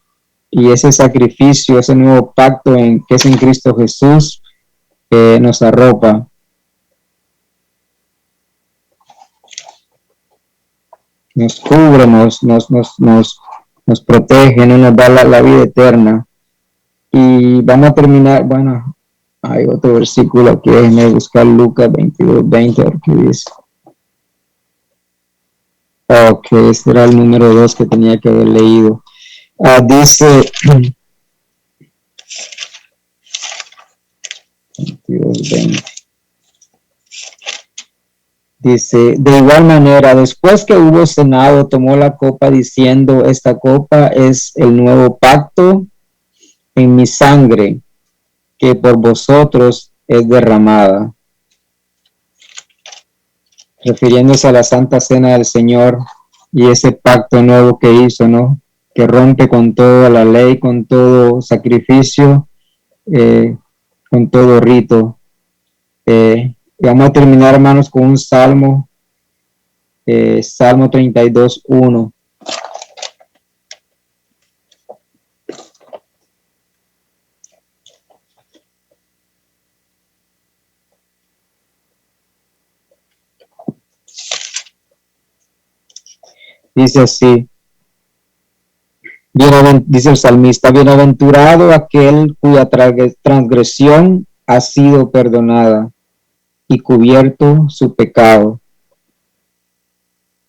ese sacrificio, ese nuevo pacto que es en Cristo Jesús, nos arropa. Nos cubre, nos protege, nos da la vida eterna. Y vamos a terminar, bueno, hay otro versículo que déjenme buscar, Lucas 22:20, a ver qué dice. Ok, este era el número 2 que tenía que haber leído. Dice 22:20. Dice, de igual manera, después que hubo cenado, tomó la copa diciendo, esta copa es el nuevo pacto en mi sangre, que por vosotros es derramada. Refiriéndose a la Santa Cena del Señor y ese pacto nuevo que hizo, ¿no? Que rompe con toda la ley, con todo sacrificio, con todo rito. Vamos a terminar, hermanos, con un salmo, Salmo 32:1. Dice así, dice el salmista, bienaventurado aquel cuya transgresión ha sido perdonada y cubierto su pecado.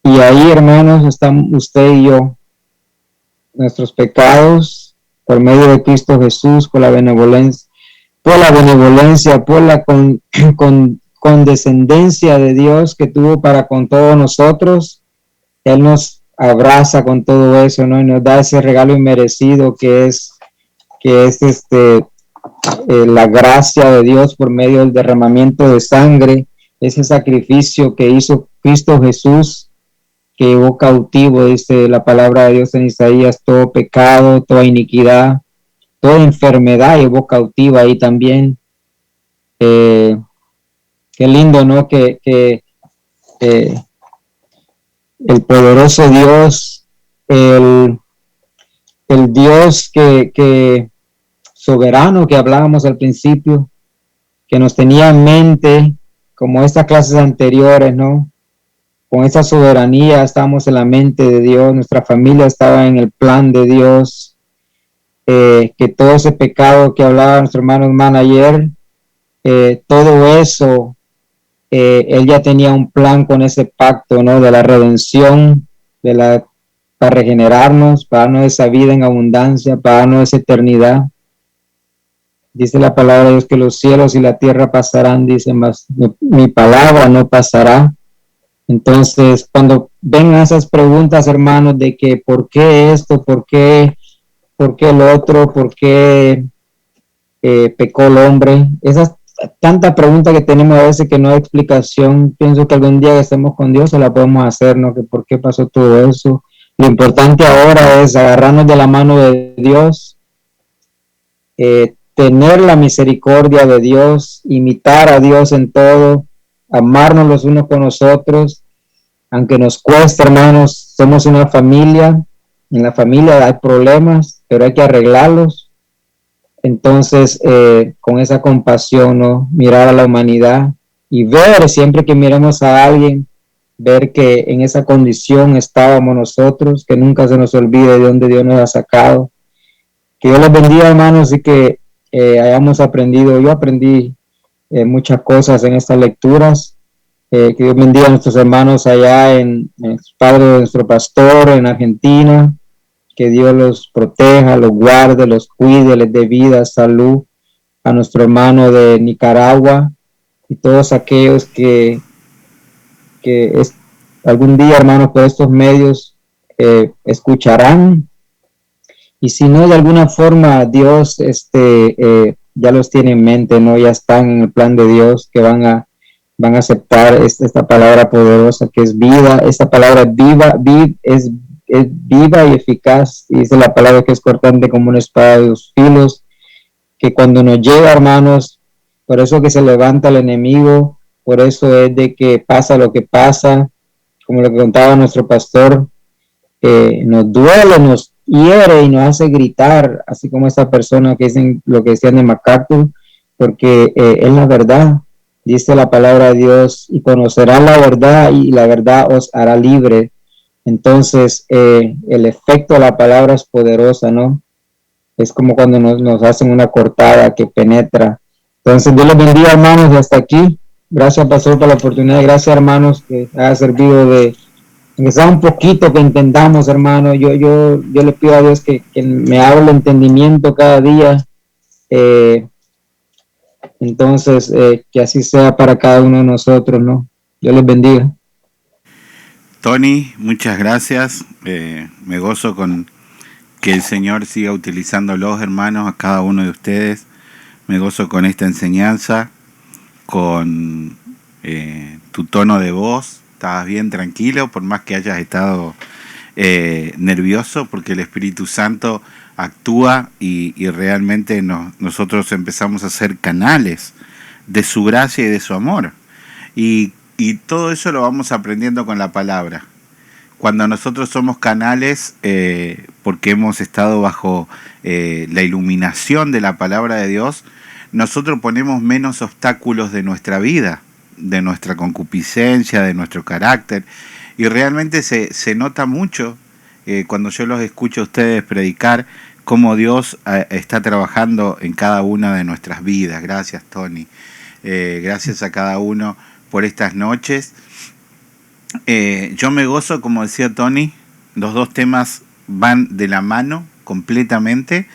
Y ahí, hermanos, están usted y yo, nuestros pecados, por medio de Cristo Jesús, por la benevolencia, por la condescendencia de Dios que tuvo para con todos nosotros. Él nos abraza con todo eso, ¿no? Y nos da ese regalo inmerecido que es la gracia de Dios por medio del derramamiento de sangre, ese sacrificio que hizo Cristo Jesús, que llevó cautivo, dice la palabra de Dios en Isaías, todo pecado, toda iniquidad, toda enfermedad llevó cautiva ahí también. Qué lindo, ¿no? Que el poderoso Dios, el Dios que soberano que hablábamos al principio, que nos tenía en mente, como estas clases anteriores, ¿no? Con esa soberanía estábamos en la mente de Dios, nuestra familia estaba en el plan de Dios, que todo ese pecado que hablaba nuestro hermano ayer, todo eso, él ya tenía un plan con ese pacto, ¿no? De la redención, para regenerarnos, para darnos esa vida en abundancia, para darnos esa eternidad. Dice la palabra de Dios que los cielos y la tierra pasarán, dice, mas mi palabra no pasará. Entonces, cuando vengan esas preguntas, hermanos, de que ¿por qué esto? ¿Por qué el otro? ¿Por qué pecó el hombre? Esas tanta pregunta que tenemos a veces que no hay explicación. Pienso que algún día que estemos con Dios se la podemos hacer, ¿no? Que por qué pasó todo eso. Lo importante ahora es agarrarnos de la mano de Dios, tener la misericordia de Dios, imitar a Dios en todo, amarnos los unos con los otros, aunque nos cueste, hermanos. Somos una familia, en la familia hay problemas, pero hay que arreglarlos. Entonces, con esa compasión, ¿no? Mirar a la humanidad y ver, siempre que miremos a alguien, ver que en esa condición estábamos nosotros, que nunca se nos olvide de dónde Dios nos ha sacado. Que Dios les bendiga, hermanos, y que hayamos aprendido. Yo aprendí muchas cosas en estas lecturas. Que Dios bendiga a nuestros hermanos allá en el padre de nuestro pastor en Argentina. Que Dios los proteja, los guarde, los cuide, les dé vida, salud. A nuestro hermano de Nicaragua y todos aquellos que algún día, hermanos, por estos medios escucharán. Y si no, de alguna forma Dios ya los tiene en mente, ¿no? Ya están en el plan de Dios, que van a aceptar esta palabra poderosa que es vida. Esta palabra es viva y eficaz. Y dice la palabra que es cortante como una espada de dos filos, que cuando nos llega, hermanos, por eso que se levanta el enemigo, por eso es de que pasa lo que pasa, como lo que contaba nuestro pastor, nos duele, nos hiere y nos hace gritar, así como esa persona que dicen lo que decían de MacArthur, porque es la verdad, dice la palabra de Dios, y conocerán la verdad y la verdad os hará libre. Entonces, el efecto de la palabra es poderosa, ¿no? Es como cuando nos hacen una cortada que penetra. Entonces, Dios les bendiga, hermanos, y hasta aquí. Gracias, pastor, por la oportunidad. Gracias, hermanos, que haya servido de empezar un poquito, que entendamos, hermano. Yo le pido a Dios que me abra el entendimiento cada día. Entonces, que así sea para cada uno de nosotros, ¿no? Dios les bendiga. Tony, muchas gracias. Me gozo con que el Señor siga utilizándolos, hermanos, a cada uno de ustedes. Me gozo con esta enseñanza, con tu tono de voz. Estabas bien tranquilo, por más que hayas estado nervioso, porque el Espíritu Santo actúa y realmente nosotros empezamos a ser canales de su gracia y de su amor. Y todo eso lo vamos aprendiendo con la palabra. Cuando nosotros somos canales, porque hemos estado bajo la iluminación de la palabra de Dios, nosotros ponemos menos obstáculos de nuestra vida, de nuestra concupiscencia, de nuestro carácter, y realmente se nota mucho cuando yo los escucho a ustedes predicar, cómo Dios está trabajando en cada una de nuestras vidas. Gracias, Tony. Gracias a cada uno por estas noches. Yo me gozo, como decía Tony, los dos temas van de la mano completamente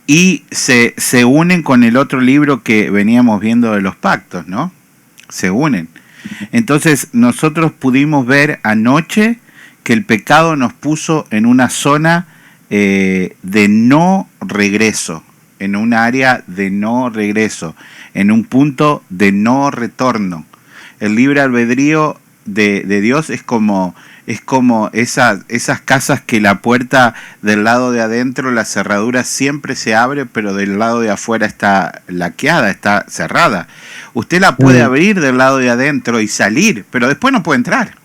y se unen con el otro libro que veníamos viendo de los pactos, ¿no? Se unen. Entonces nosotros pudimos ver anoche que el pecado nos puso en una zona de no regreso, en un área de no regreso, en un punto de no retorno. El libre albedrío de Dios es como esas casas que la puerta del lado de adentro, la cerradura siempre se abre, pero del lado de afuera está laqueada, está cerrada. Usted la puede abrir del lado de adentro y salir, pero después no puede entrar.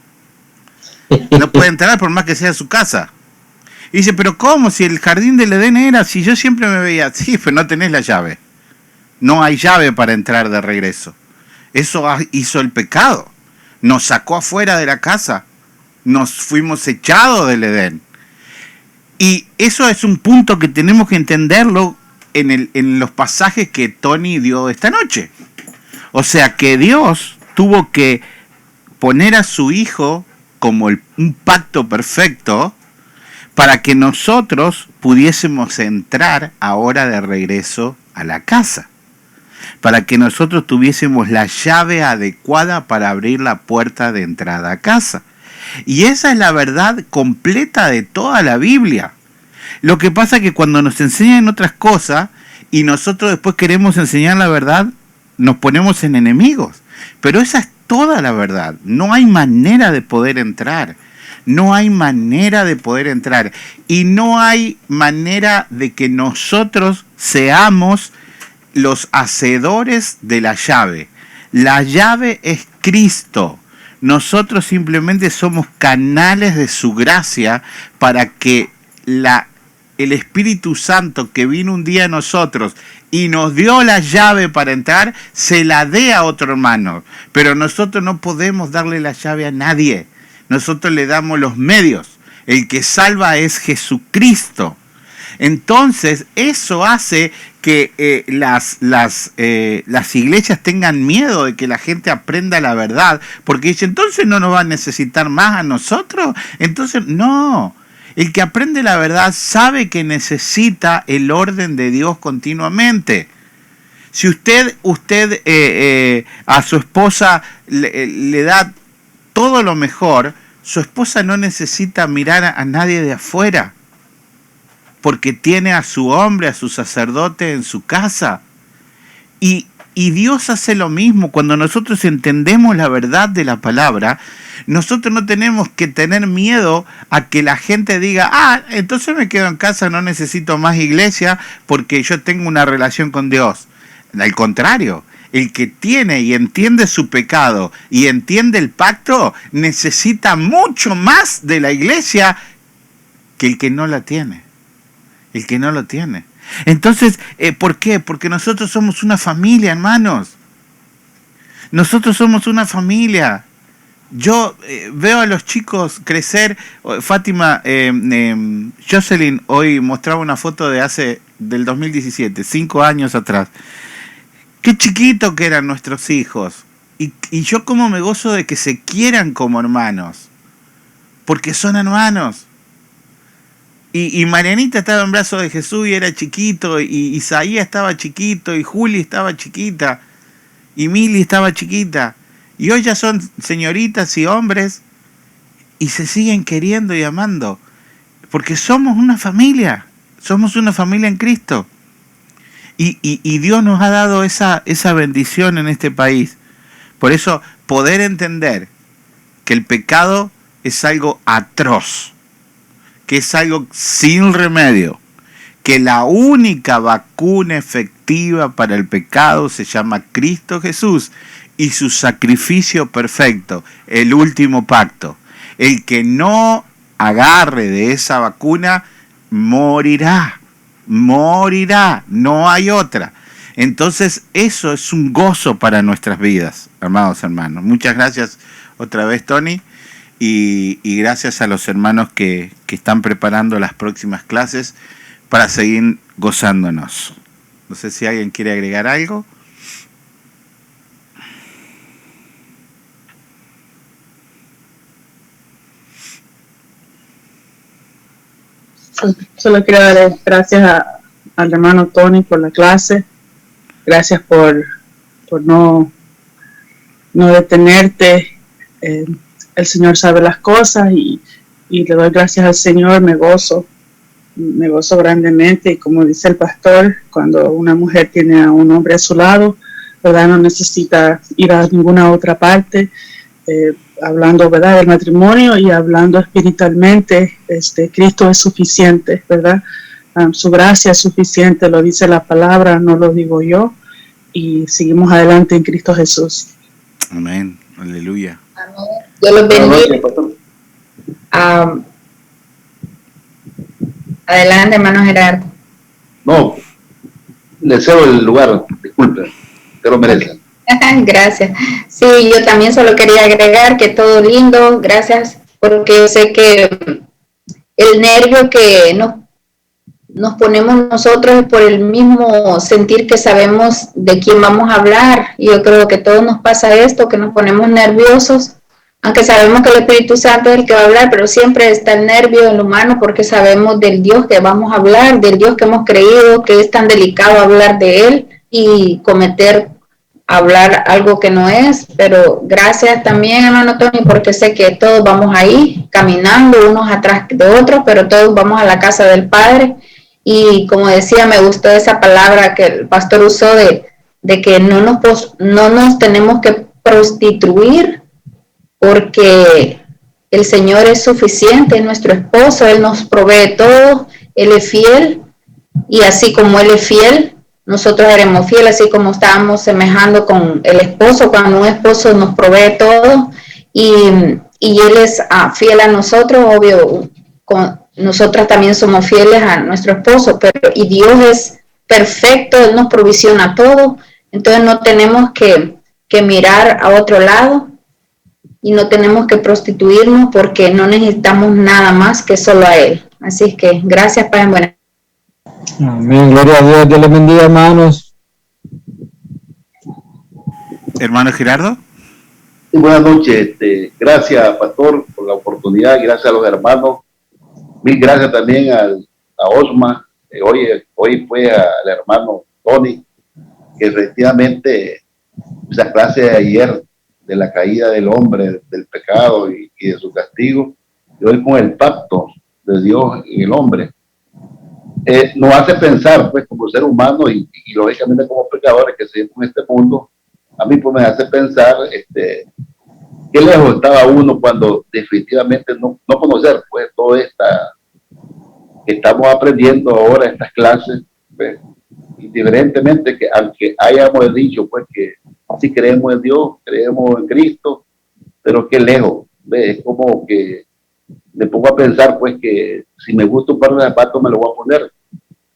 No puede entrar por más que sea su casa. Y dice, pero ¿cómo? Si el jardín del Edén era, si yo siempre me veía así, pero no tenés la llave. No hay llave para entrar de regreso. Eso hizo el pecado. Nos sacó afuera de la casa. Nos fuimos echados del Edén. Y eso es un punto que tenemos que entenderlo en los pasajes que Tony dio esta noche. O sea que Dios tuvo que poner a su Hijo como un pacto perfecto para que nosotros pudiésemos entrar ahora de regreso a la casa. Para que nosotros tuviésemos la llave adecuada para abrir la puerta de entrada a casa. Y esa es la verdad completa de toda la Biblia. Lo que pasa es que cuando nos enseñan otras cosas y nosotros después queremos enseñar la verdad, nos ponemos en enemigos. Pero esa es toda la verdad. No hay manera de poder entrar. No hay manera de poder entrar. Y no hay manera de que nosotros seamos los hacedores de la llave. La llave es Cristo. Nosotros simplemente somos canales de su gracia para que el Espíritu Santo que vino un día a nosotros y nos dio la llave para entrar, se la dé a otro hermano. Pero nosotros no podemos darle la llave a nadie. nosotros le damos los medios. El que salva es Jesucristo. Entonces, eso hace que las iglesias tengan miedo de que la gente aprenda la verdad, porque dice, entonces no nos va a necesitar más a nosotros. Entonces, no. El que aprende la verdad sabe que necesita el orden de Dios continuamente. Si usted a su esposa le da todo lo mejor, su esposa no necesita mirar a nadie de afuera, porque tiene a su hombre, a su sacerdote en su casa. Y Dios hace lo mismo. Cuando nosotros entendemos la verdad de la palabra, nosotros no tenemos que tener miedo a que la gente diga, entonces me quedo en casa, no necesito más iglesia porque yo tengo una relación con Dios. Al contrario, el que tiene y entiende su pecado y entiende el pacto, necesita mucho más de la iglesia que el que no la tiene. El que no lo tiene. Entonces, ¿por qué? Porque nosotros somos una familia, hermanos. Nosotros somos una familia. Yo veo a los chicos crecer. Fátima, Jocelyn hoy mostraba una foto del 2017, 5 años atrás. Qué chiquito que eran nuestros hijos. Y yo como me gozo de que se quieran como hermanos. Porque son hermanos. Y Marianita estaba en brazos de Jesús y era chiquito, y Isaías estaba chiquito, y Juli estaba chiquita, y Mili estaba chiquita. Y hoy ya son señoritas y hombres, y se siguen queriendo y amando, porque somos una familia en Cristo. Y Dios nos ha dado esa bendición en este país. Por eso, poder entender que el pecado es algo atroz, que es algo sin remedio, que la única vacuna efectiva para el pecado se llama Cristo Jesús y su sacrificio perfecto, el último pacto. El que no agarre de esa vacuna morirá, no hay otra. Entonces eso es un gozo para nuestras vidas, amados hermanos. Muchas gracias otra vez, Tony. Y gracias a los hermanos que están preparando las próximas clases para seguir gozándonos. No sé si alguien quiere agregar algo. Solo quiero dar gracias al hermano Tony por la clase. Gracias por no detenerte. El Señor sabe las cosas y le doy gracias al Señor. Me gozo grandemente, y como dice el pastor, cuando una mujer tiene a un hombre a su lado, ¿verdad? No necesita ir a ninguna otra parte, hablando, ¿verdad?, del matrimonio y hablando espiritualmente. Cristo es suficiente, ¿verdad? Su gracia es suficiente, lo dice la palabra, no lo digo yo, y seguimos adelante en Cristo Jesús. Amén, aleluya. Dios los bendiga. Adelante, hermano Gerardo. No, le cedo el lugar, disculpe, te lo merece. Gracias. Sí, yo también solo quería agregar que todo lindo, gracias, porque yo sé que el nervio que nos ponemos nosotros es por el mismo sentir que sabemos de quién vamos a hablar. Y yo creo que a todos nos pasa esto, que nos ponemos nerviosos, aunque sabemos que el Espíritu Santo es el que va a hablar, pero siempre está el nervio en lo humano porque sabemos del Dios que vamos a hablar, del Dios que hemos creído, que es tan delicado hablar de Él y hablar algo que no es. Pero gracias también, hermano Tony, porque sé que todos vamos ahí, caminando unos atrás de otros, pero todos vamos a la casa del Padre. Y como decía, me gustó esa palabra que el pastor usó de que no nos tenemos que prostituir, porque el Señor es suficiente, es nuestro esposo, Él nos provee todo, Él es fiel, y así como Él es fiel, nosotros seremos fieles, así como estábamos semejando con el esposo, cuando un esposo nos provee todo, y Él es fiel a nosotros, obvio, nosotras también somos fieles a nuestro esposo, y Dios es perfecto, Él nos provisiona todo, entonces no tenemos que mirar a otro lado. y no tenemos que prostituirnos porque no necesitamos nada más que solo a Él. Así es que gracias, Padre. Buenas. Amén, gloria a Dios. Dios les bendiga, hermanos. Hermano Gerardo. Sí, buenas noches. Gracias, pastor, por la oportunidad. Gracias a los hermanos. Mil gracias también a Osma. Hoy fue al hermano Tony, que efectivamente esa clase de ayer de la caída del hombre, del pecado y de su castigo, y hoy con el pacto de Dios y el hombre, nos hace pensar, pues, como ser humano y lógicamente como pecadores que seguimos en este mundo. A mí pues me hace pensar qué lejos estaba uno cuando definitivamente no conocer pues todo esta que estamos aprendiendo ahora, estas clases, pues, indiferentemente que aunque hayamos dicho pues que sí creemos en Dios, creemos en Cristo, pero qué lejos, ¿ves? Es como que me pongo a pensar pues que si me gusta un par de zapatos me lo voy a poner,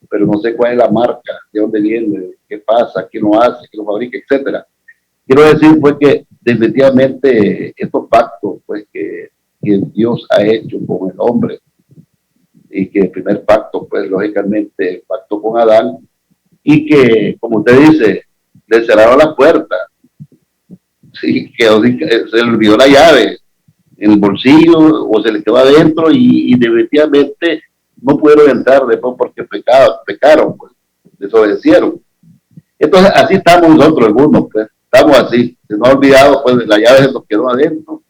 pero no sé cuál es la marca, de dónde viene, qué pasa, quién lo hace, quién lo fabrica, etcétera. Quiero decir pues que definitivamente estos pactos pues que Dios ha hecho con el hombre, y que el primer pacto pues lógicamente pacto con Adán, y que como usted dice le cerraron la puerta, sí, que se le olvidó la llave en el bolsillo o se le quedó adentro y definitivamente no pudieron entrar después porque pecaron, pues, desobedecieron. Entonces así estamos nosotros algunos, pues, estamos así, se nos ha olvidado, pues la llave se nos quedó adentro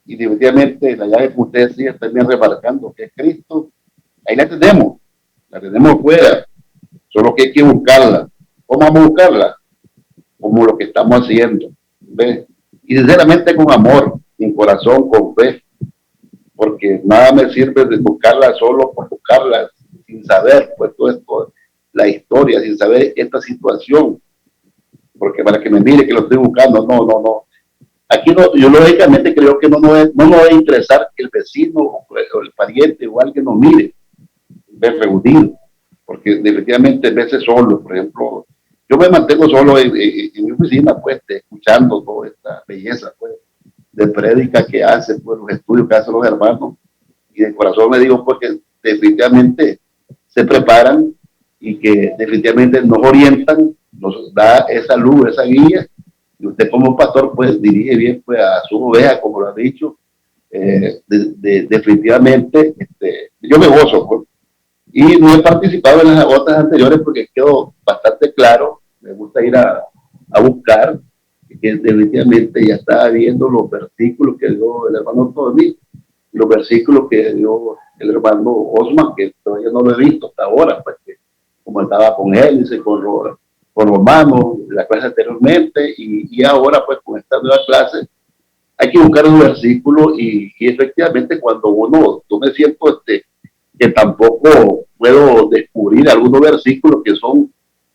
y definitivamente la llave que ustedes siguen también remarcando que es Cristo, ahí la tenemos fuera, solo que hay que buscarla. ¿Cómo vamos a buscarla? Como lo que estamos haciendo, ¿ves? Y sinceramente con amor, sin corazón, con fe, porque nada me sirve de buscarla solo por buscarla, sin saber, pues todo esto, la historia, sin saber esta situación, porque para que me mire que lo estoy buscando, no. Aquí no, yo lógicamente creo que no nos va a interesar que el vecino o el pariente o alguien nos mire, ver reunido, porque definitivamente veces solo, por ejemplo, yo me mantengo solo en mi oficina, pues, escuchando toda esta belleza, pues, de prédica que hace, pues, los estudios que hacen los hermanos, y de corazón me digo, porque definitivamente se preparan y que definitivamente nos orientan, nos da esa luz, esa guía, y usted como pastor, pues, dirige bien, pues, a su oveja, como lo ha dicho, definitivamente, yo me gozo, pues, y no he participado en las otras anteriores porque quedó bastante claro. Me gusta ir a buscar, que definitivamente ya estaba viendo los versículos que dio el hermano Tony, los versículos que dio el hermano Osman, que todavía no lo he visto hasta ahora, pues, que como estaba con él, dice, con Romano, la clase anteriormente, y ahora pues con esta nueva clase, hay que buscar los versículos y efectivamente cuando yo me siento que tampoco puedo descubrir algunos versículos que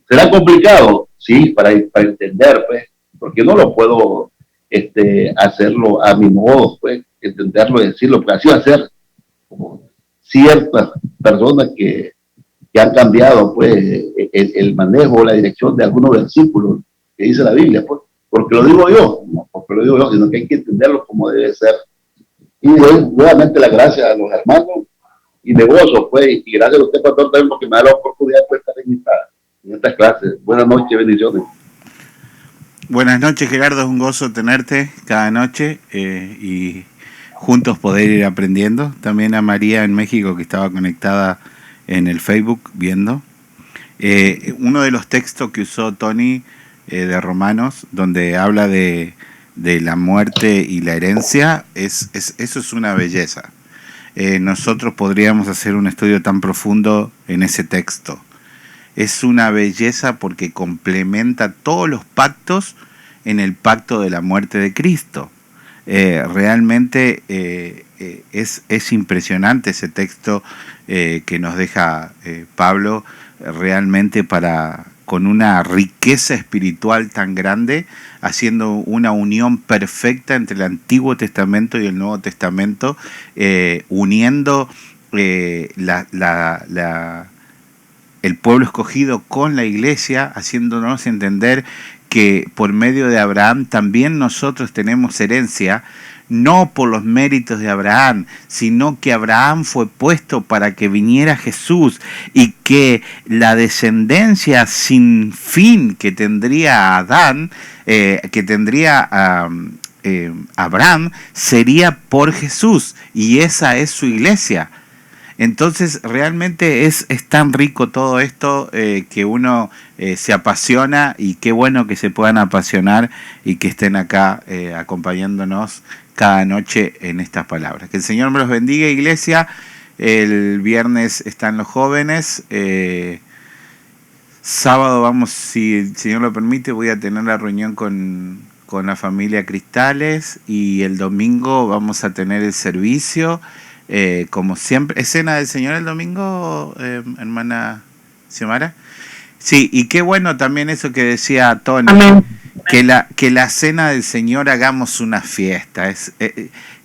serán complicados, sí, para entender, pues, porque no lo puedo hacerlo a mi modo, pues, entenderlo y decirlo, porque así va a ser como ciertas personas que han cambiado, pues, el manejo, la dirección de algunos versículos que dice la Biblia, pues, porque lo digo yo, no porque lo digo yo, sino que hay que entenderlo como debe ser. Y doy nuevamente las gracias a los hermanos y me gozo, pues, y gracias a usted, pastor, también porque me da la oportunidad de estar en estas clases. Buenas noches, bendiciones. Buenas noches, Gerardo, es un gozo tenerte cada noche y juntos poder ir aprendiendo. También a María en México, que estaba conectada en el Facebook viendo. Uno de los textos que usó Tony de Romanos, donde habla de la muerte y la herencia, eso es una belleza. Nosotros podríamos hacer un estudio tan profundo en ese texto. Es una belleza porque complementa todos los pactos en el pacto de la muerte de Cristo. Realmente es impresionante ese texto que nos deja Pablo, realmente con una riqueza espiritual tan grande, haciendo una unión perfecta entre el Antiguo Testamento y el Nuevo Testamento, uniendo el pueblo escogido con la iglesia, haciéndonos entender que por medio de Abraham también nosotros tenemos herencia, no por los méritos de Abraham, sino que Abraham fue puesto para que viniera Jesús y que la descendencia sin fin que tendría Adán, que tendría Abraham, sería por Jesús, y esa es su iglesia. Entonces realmente es tan rico todo esto que uno se apasiona, y qué bueno que se puedan apasionar y que estén acá acompañándonos cada noche en estas palabras. Que el Señor me los bendiga, iglesia. El viernes están los jóvenes. Sábado vamos, si el Señor lo permite, voy a tener la reunión con la familia Cristales, y el domingo vamos a tener el servicio. Como siempre, ¿es cena del Señor el domingo, hermana Xiomara? Sí, y qué bueno también eso que decía Tony, que la cena del Señor hagamos una fiesta.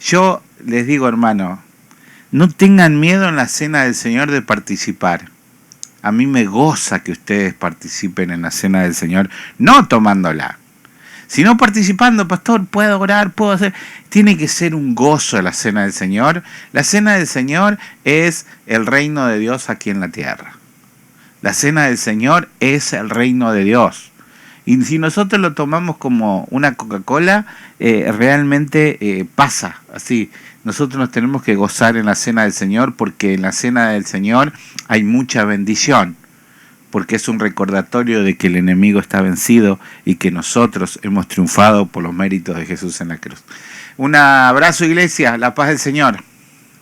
Yo les digo, hermano, no tengan miedo en la cena del Señor de participar. A mí me goza que ustedes participen en la cena del Señor, no tomándola, sino participando. Pastor, puedo orar, puedo hacer. Tiene que ser un gozo la cena del Señor. La cena del Señor es el reino de Dios aquí en la tierra. La cena del Señor es el reino de Dios. Y si nosotros lo tomamos como una Coca-Cola, realmente pasa así. Nosotros nos tenemos que gozar en la cena del Señor, porque en la cena del Señor hay mucha bendición, porque es un recordatorio de que el enemigo está vencido y que nosotros hemos triunfado por los méritos de Jesús en la cruz. Un abrazo, iglesia, la paz del Señor.